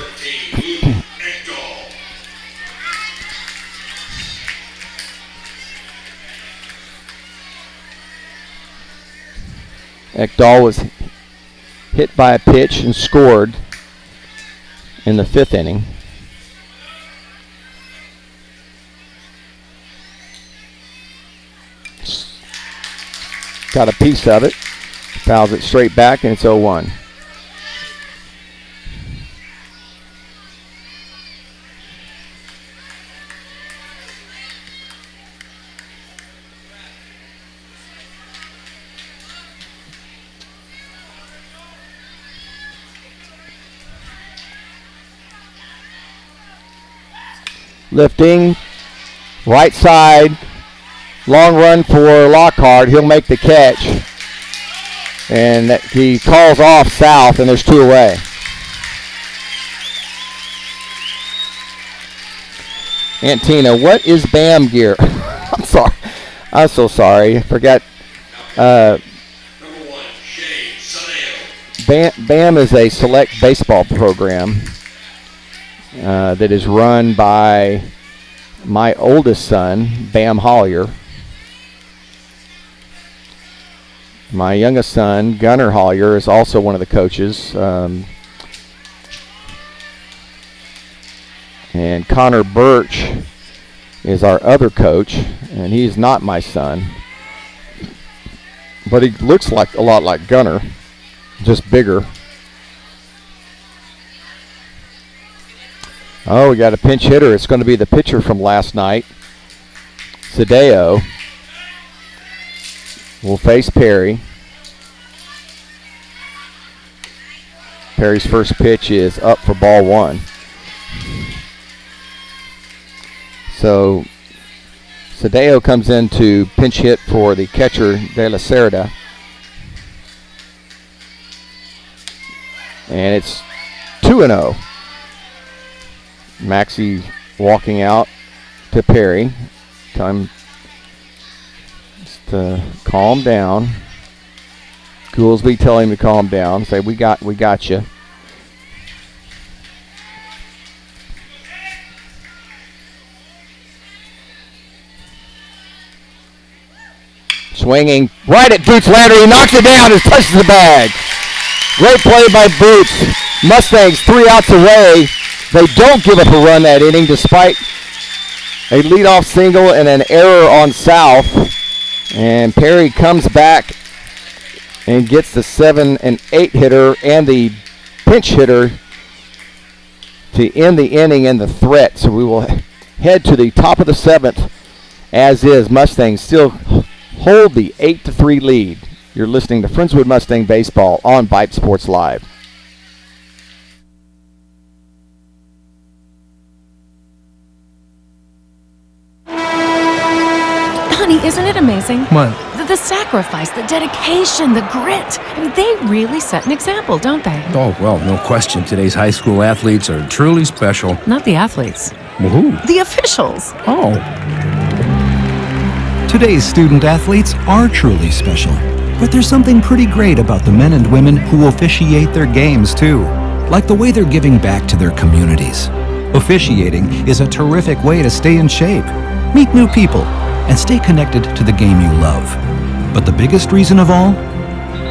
Ekdahl was hit by a pitch and scored in the 5th inning. Got a piece of it. Fouls it straight back, and it's 0-1. Lifting Right side, long run for Lockhart. He'll make the catch. And he calls off South, and there's 2 away. Antina, what is BAM gear? I'm sorry. I'm so sorry. I forgot. BAM is a select baseball program that is run by my oldest son, Bam Hollier. My youngest son, Gunnar Hollier, is also one of the coaches. And Connor Birch is our other coach, and he's not my son. But he looks like a lot like Gunnar, just bigger. Oh, we got a pinch hitter. It's going to be the pitcher from last night, Sadeo. Will face Perry. Perry's first pitch is up for ball 1. So Sadeo comes in to pinch hit for the catcher De La Cerda. And it's 2-0. Maxie walking out to Perry. Time to calm down. Goolsby telling him to calm down. Say, we got you. Swinging right at Boots Landry. He knocks it down and touches the bag. Great play by Boots. Mustangs 3 outs away. They don't give up a run that inning despite a leadoff single and an error on South. And Perry comes back and gets the 7 and 8 hitter and the pinch hitter to end the inning and the threat. So we will head to the top of the 7th, as is. Mustangs still hold the 8-3 lead. You're listening to Friendswood Mustang Baseball on Vype Sports Live. Honey, isn't it amazing? What? The sacrifice, the dedication, the grit. I mean, they really set an example, don't they? Oh, well, no question. Today's high school athletes are truly special. Not the athletes. Well, who? The officials. Oh. Today's student athletes are truly special. But there's something pretty great about the men and women who officiate their games, too. Like the way they're giving back to their communities. Officiating is a terrific way to stay in shape, meet new people, and stay connected to the game you love. But the biggest reason of all?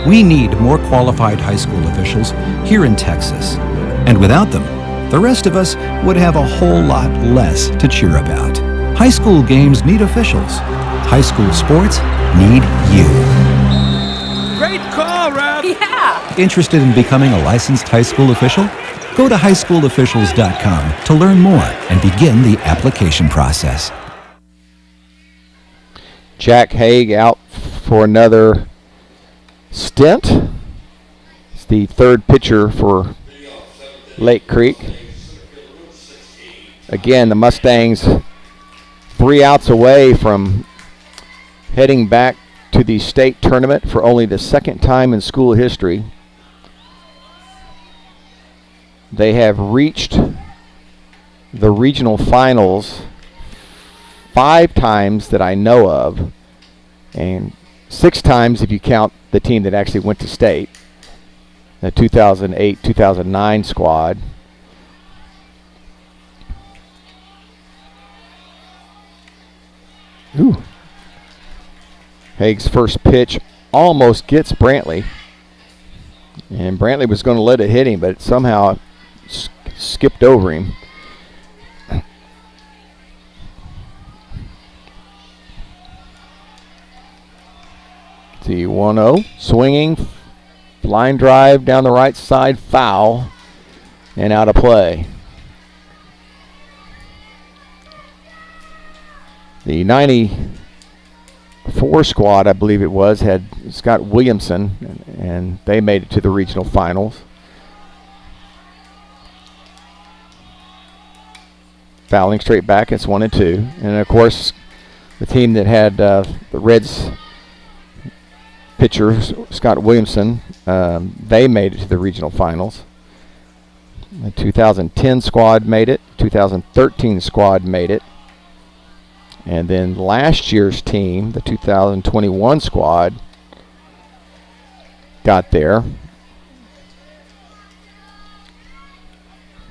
We need more qualified high school officials here in Texas. And without them, the rest of us would have a whole lot less to cheer about. High school games need officials. High school sports need you. Great call, Ralph! Yeah! Interested in becoming a licensed high school official? Go to highschoolofficials.com to learn more and begin the application process. Jack Haig out for another stint. It's the 3rd pitcher for Lake Creek. Again, the Mustangs 3 outs away from heading back to the state tournament for only the 2nd time in school history. They have reached the regional finals 5 times that I know of, and 6 times if you count the team that actually went to state, the 2008-2009 squad. Ooh. Haig's first pitch almost gets Brantley, and Brantley was going to let it hit him, but it somehow skipped over him. The 1-0, swinging, line drive down the right side, foul, and out of play. The 94 squad, I believe it was, had Scott Williamson, and they made it to the regional finals. fouling straight back. It's 1-2. And, of course, the team that had the Reds pitcher, Scott Williamson, they made it to the regional finals. The 2010 squad made it. 2013 squad made it. And then last year's team, the 2021 squad, got there.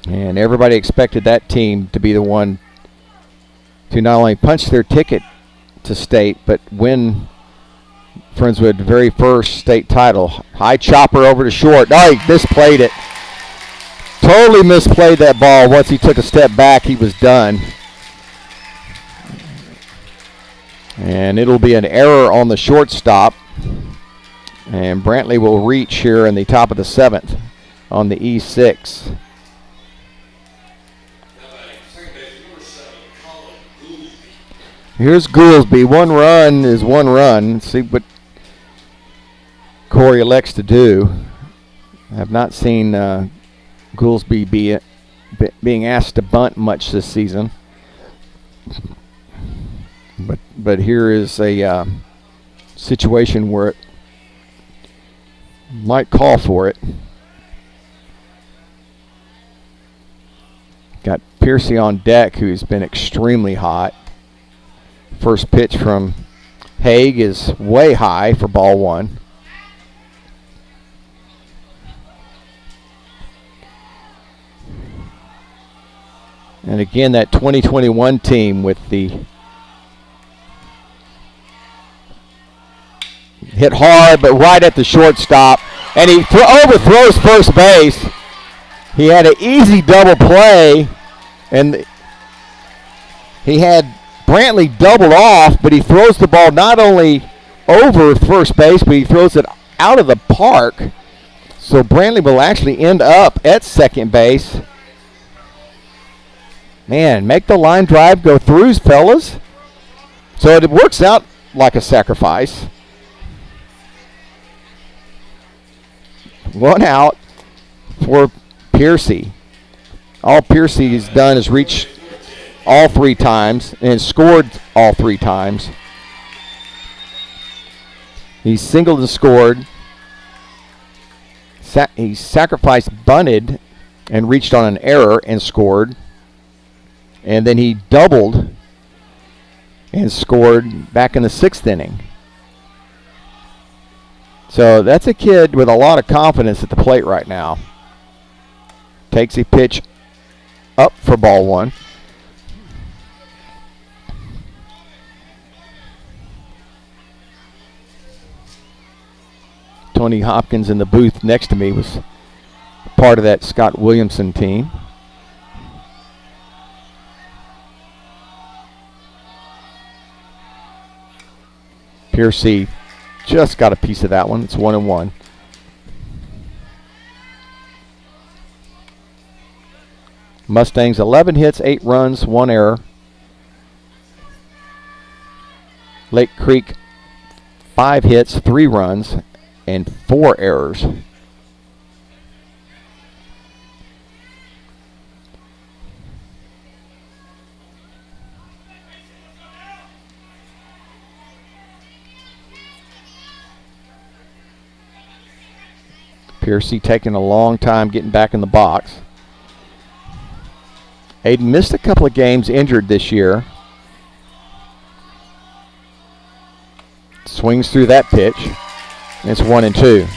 And everybody expected that team to be the one to not only punch their ticket to state, but win Friendswood's very first state title. High chopper over to short. Oh, he misplayed it. Totally misplayed that ball. Once he took a step back, he was done. And it'll be an error on the shortstop. And Brantley will reach here in the top of the 7th on the E6. Here's Goolsby. 1 run is 1 run. Let's see what Corey elects to do. I have not seen Goolsby being asked to bunt much this season. But here is a situation where it might call for it. Got Piercy on deck, who's been extremely hot. First pitch from Haig is way high for ball 1. And again, that 2021 team with the hit hard, but right at the shortstop. And he overthrows first base. He had an easy double play, and he had Brantley doubled off, but he throws the ball not only over first base, but he throws it out of the park. So Brantley will actually end up at second base. Man, make the line drive go through, fellas. So it works out like a sacrifice. 1 out for Piercy. All Piercy has done is reach all 3 times and scored all 3 times. He singled and scored. He sacrificed bunted and reached on an error and scored. And then he doubled and scored back in the 6th inning. So that's a kid with a lot of confidence at the plate right now. Takes a pitch up for ball 1. Tony Hopkins in the booth next to me was part of that Scott Williamson team. Piercy just got a piece of that one. It's 1-1. Mustangs 11 hits, 8 runs, 1 error. Lake Creek 5 hits, 3 runs, and 4 errors. Piercy taking a long time getting back in the box. Aiden missed a couple of games, injured this year. Swings through that pitch. And it's 1-2.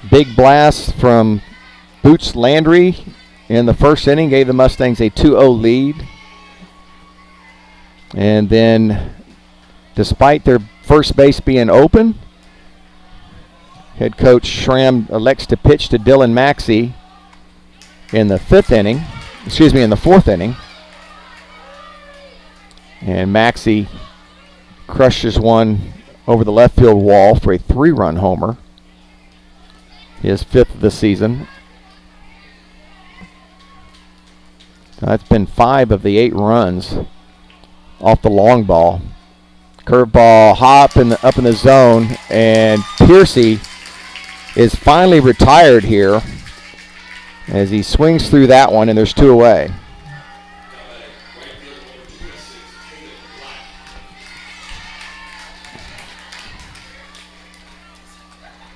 Big blast from Boots Landry in the first inning gave the Mustangs a 2-0 lead. And then, despite their first base being open, head coach Schramm elects to pitch to Dylan Maxey in the 4th inning. And Maxey crushes one over the left field wall for a 3-run homer. His 5th of the season. That's been 5 of the 8 runs off the long ball. Curveball hop up in the zone, and Piercy is finally retired here as he swings through that one, and there's 2 away.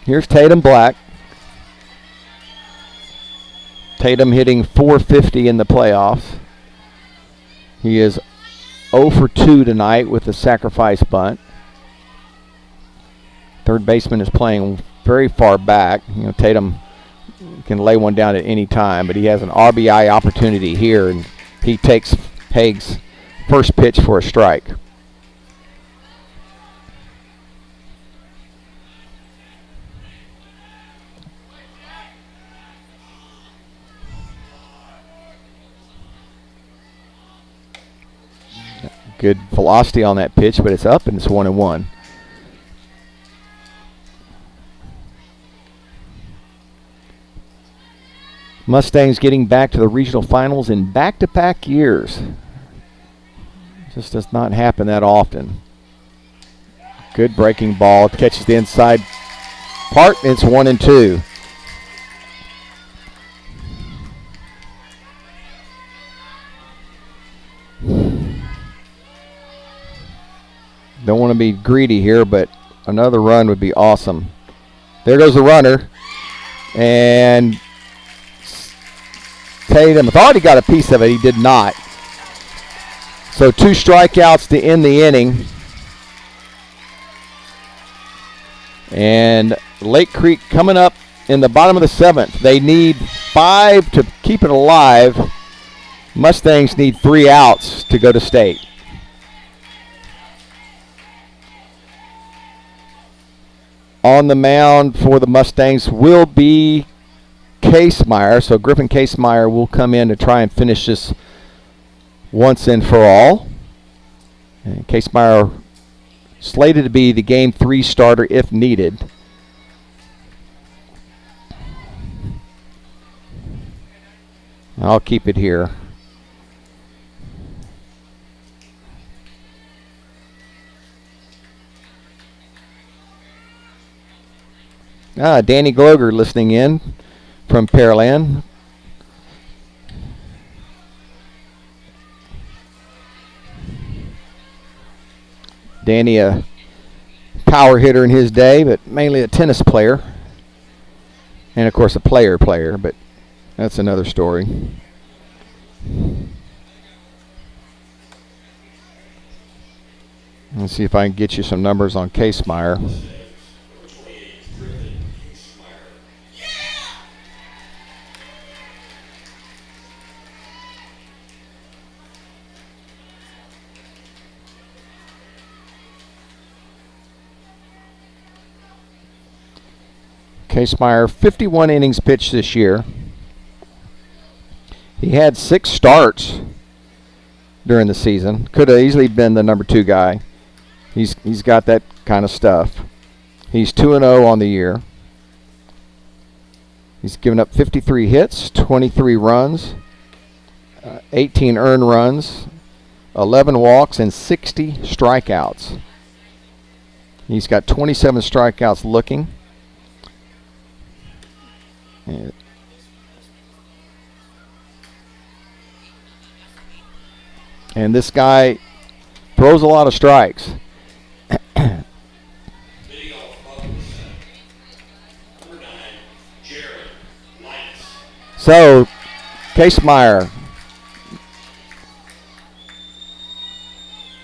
Here's Tatum Black. Tatum hitting .450 in the playoffs. He is 0 for 2 tonight with the sacrifice bunt. Third baseman is playing very far back. You know, Tatum can lay one down at any time, but he has an RBI opportunity here, and he takes Haig's first pitch for a strike. Good velocity on that pitch, but it's up and it's 1-1. Mustangs getting back to the regional finals in back-to-back years. Just does not happen that often. Good breaking ball, catches the inside part, and it's 1-2. Don't want to be greedy here, but another run would be awesome. There goes the runner. And Tatum thought he got a piece of it. He did not. So 2 strikeouts to end the inning. And Lake Creek coming up in the bottom of the 7th. They need 5 to keep it alive. Mustangs need 3 outs to go to state. On the mound for the Mustangs will be Casemeyer. So Griffin Casemeyer will come in to try and finish this once and for all. And Casemeyer slated to be the Game 3 starter if needed. I'll keep it here. Danny Gloger listening in from Pearland. Danny, a power hitter in his day, but mainly a tennis player. And, of course, a player, but that's another story. Let's see if I can get you some numbers on Casemeyer. Casemeyer, 51 innings pitched this year. He had 6 starts during the season. Could have easily been the number 2 guy. He's got that kind of stuff. He's 2-0 on the year. He's given up 53 hits, 23 runs, 18 earned runs, 11 walks, and 60 strikeouts. He's got 27 strikeouts looking. And this guy throws a lot of strikes. So, Casemeyer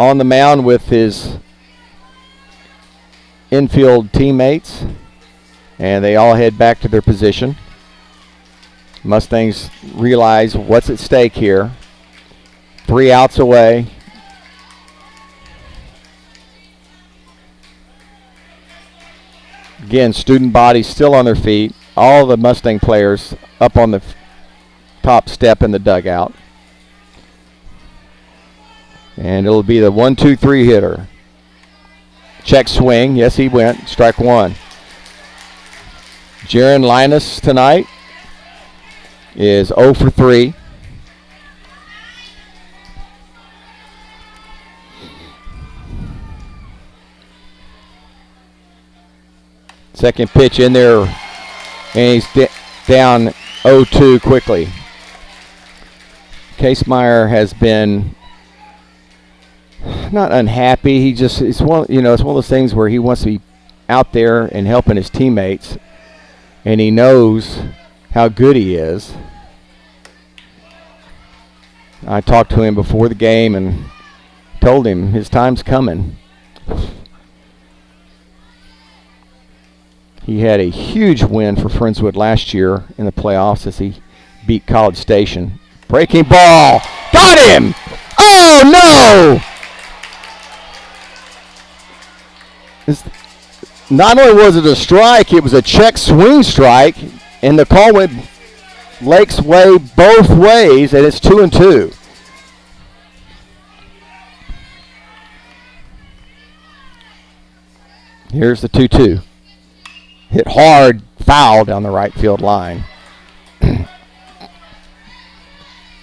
on the mound with his infield teammates, and they all head back to their position. Mustangs realize what's at stake here. 3 outs away. Again, student body still on their feet. All the Mustang players up on the top step in the dugout. And it'll be the 1-2-3 hitter. Check swing. Yes, he went. Strike 1. Jaron Linus tonight is 0 for 3. Second pitch in there And he's down 0-2 quickly. Casemeyer has been not unhappy. He just it's one of those things where he wants to be out there and helping his teammates, and he knows how good he is. I talked to him before the game and told him his time's coming. He had a huge win for Friendswood last year in the playoffs as he beat College Station. Breaking ball. Got him! Oh, no! Not only was it a strike, it was a check swing strike, and the call went Lake's way both ways, and it's 2-2. Here's the 2-2. Hit hard, foul down the right field line.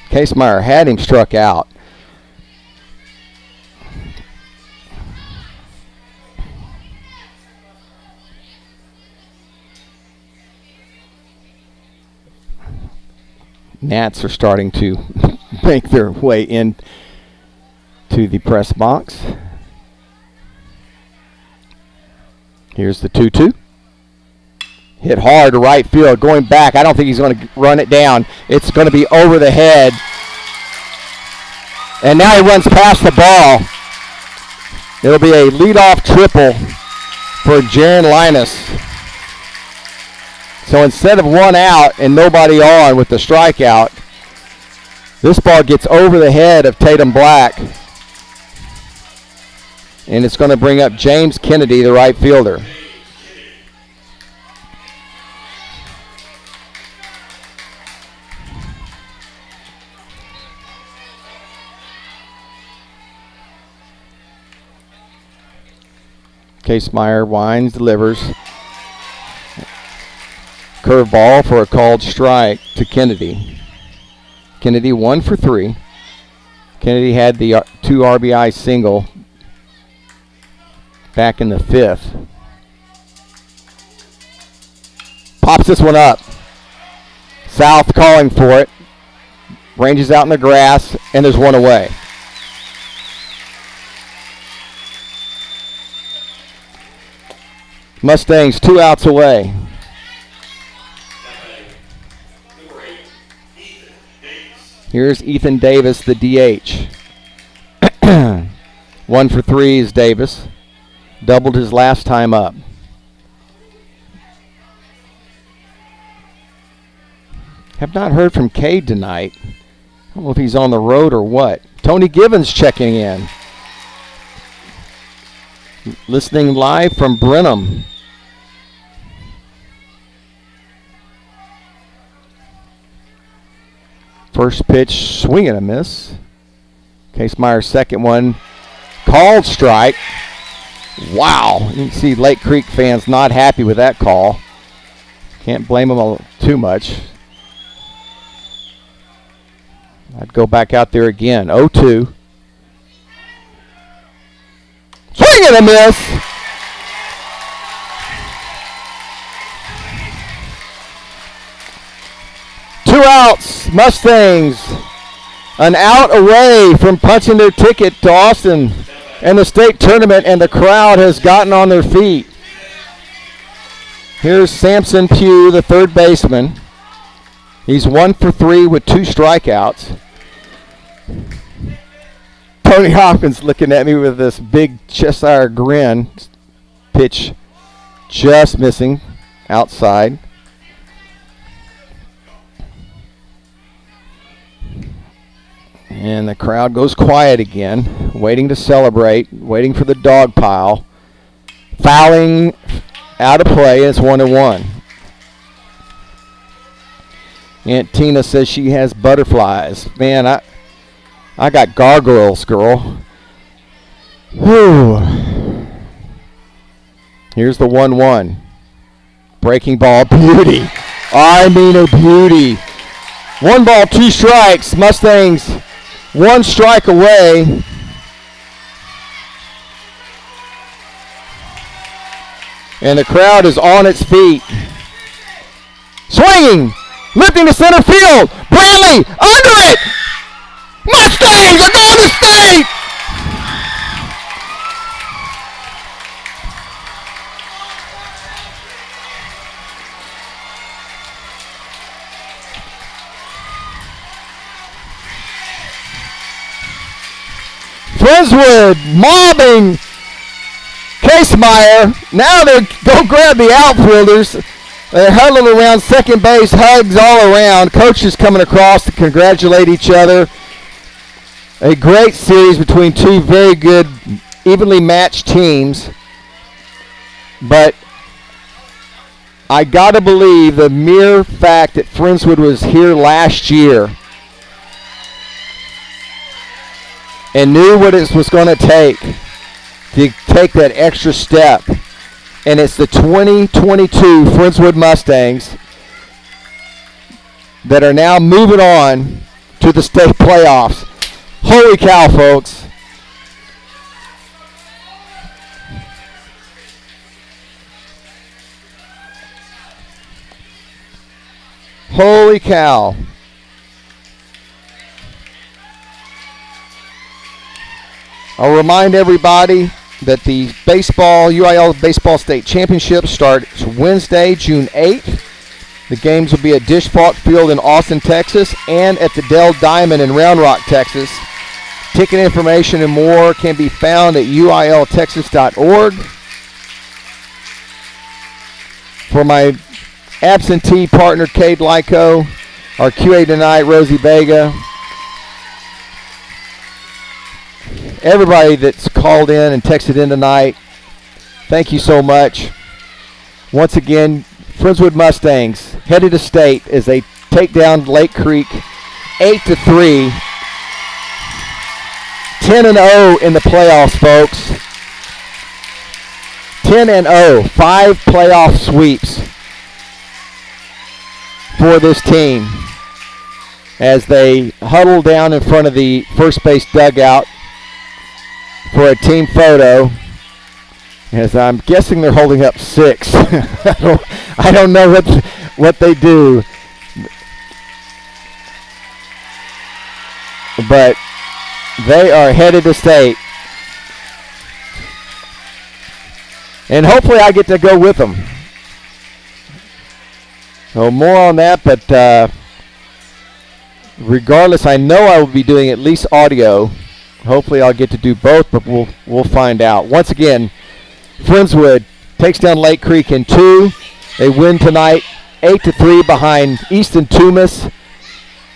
Casemeyer had him struck out. Nats are starting to make their way in to the press box. Here's the 2-2. Hit hard to right field, going back. I don't think he's going to run it down. It's going to be over the head. And now he runs past the ball. It'll be a leadoff triple for Jaron Linus. So instead of one out and nobody on with the strikeout, this ball gets over the head of Tatum Black. And it's going to bring up James Kennedy, the right fielder. Casemeyer winds, delivers. Curveball for a called strike to Kennedy. Kennedy 1 for 3. Kennedy had the 2 RBI single back in the 5th. Pops this one up. South calling for it. Ranges out in the grass, and there's one away. Mustangs 2 outs away. Here's Ethan Davis, the DH. 1 for 3 is Davis. Doubled his last time up. Have not heard from Cade tonight. I don't know if he's on the road or what. Tony Givens checking in. Listening live from Brenham. First pitch, swing and a miss. Casemeyer's second one, called strike. Wow, you can see Lake Creek fans not happy with that call. Can't blame them too much. I'd go back out there again, 0-2. Swing and a miss. Two outs, Mustangs. An out away from punching their ticket to Austin and the state tournament, and the crowd has gotten on their feet. Here's Samson Pugh, the third baseman. He's 1 for 3 with 2 strikeouts. Tony Hopkins looking at me with this big Cheshire grin. Pitch just missing outside. And the crowd goes quiet again, waiting to celebrate, waiting for the dog pile. Fouling out of play, it's 1-1. Aunt Tina says she has butterflies. Man, I got gargoyles, girl. Whew. Here's the 1-1. Breaking ball, beauty. I mean a beauty. 1 ball, 2 strikes. Mustangs 1 strike away. And the crowd is on its feet. Swinging. Lifting to center field. Bradley under it. Mustangs are going to state. Friendswood mobbing Casemeyer. Now they go grab the outfielders. They're huddling around second base, hugs all around. Coaches coming across to congratulate each other. A great series between two very good, evenly matched teams. But I got to believe the mere fact that Friendswood was here last year and knew what it was going to take that extra step. And it's the 2022 Friendswood Mustangs that are now moving on to the state playoffs. Holy cow, folks. Holy cow. I'll remind everybody that the UIL Baseball State Championship starts Wednesday, June 8th. The games will be at Dish Falk Field in Austin, Texas, and at the Dell Diamond in Round Rock, Texas. Ticket information and more can be found at uiltexas.org. For my absentee partner, Cade Lyko, our QA tonight, Rosie Vega, everybody that's called in and texted in tonight, thank you so much. Once again, Friendswood Mustangs headed to state as they take down Lake Creek 8-3. 10-0 in the playoffs, folks. 10-0, 5 playoff sweeps for this team as they huddle down in front of the first base dugout for a team photo, as I'm guessing they're holding up 6. I don't know what they do, but they are headed to state, and hopefully I get to go with them. So more on that, but regardless, I know I will be doing at least audio. Hopefully I'll get to do both, but we'll find out. Once again, Friendswood takes down Lake Creek in 2. They win tonight 8-3 behind Easton Toomas,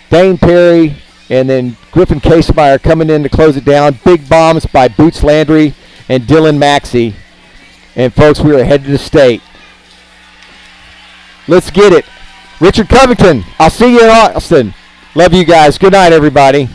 Dane Perry, and then Griffin Casemeyer coming in to close it down. Big bombs by Boots Landry and Dylan Maxey. And folks, we are headed to state. Let's get it. Richard Covington, I'll see you in Austin. Love you guys. Good night, everybody.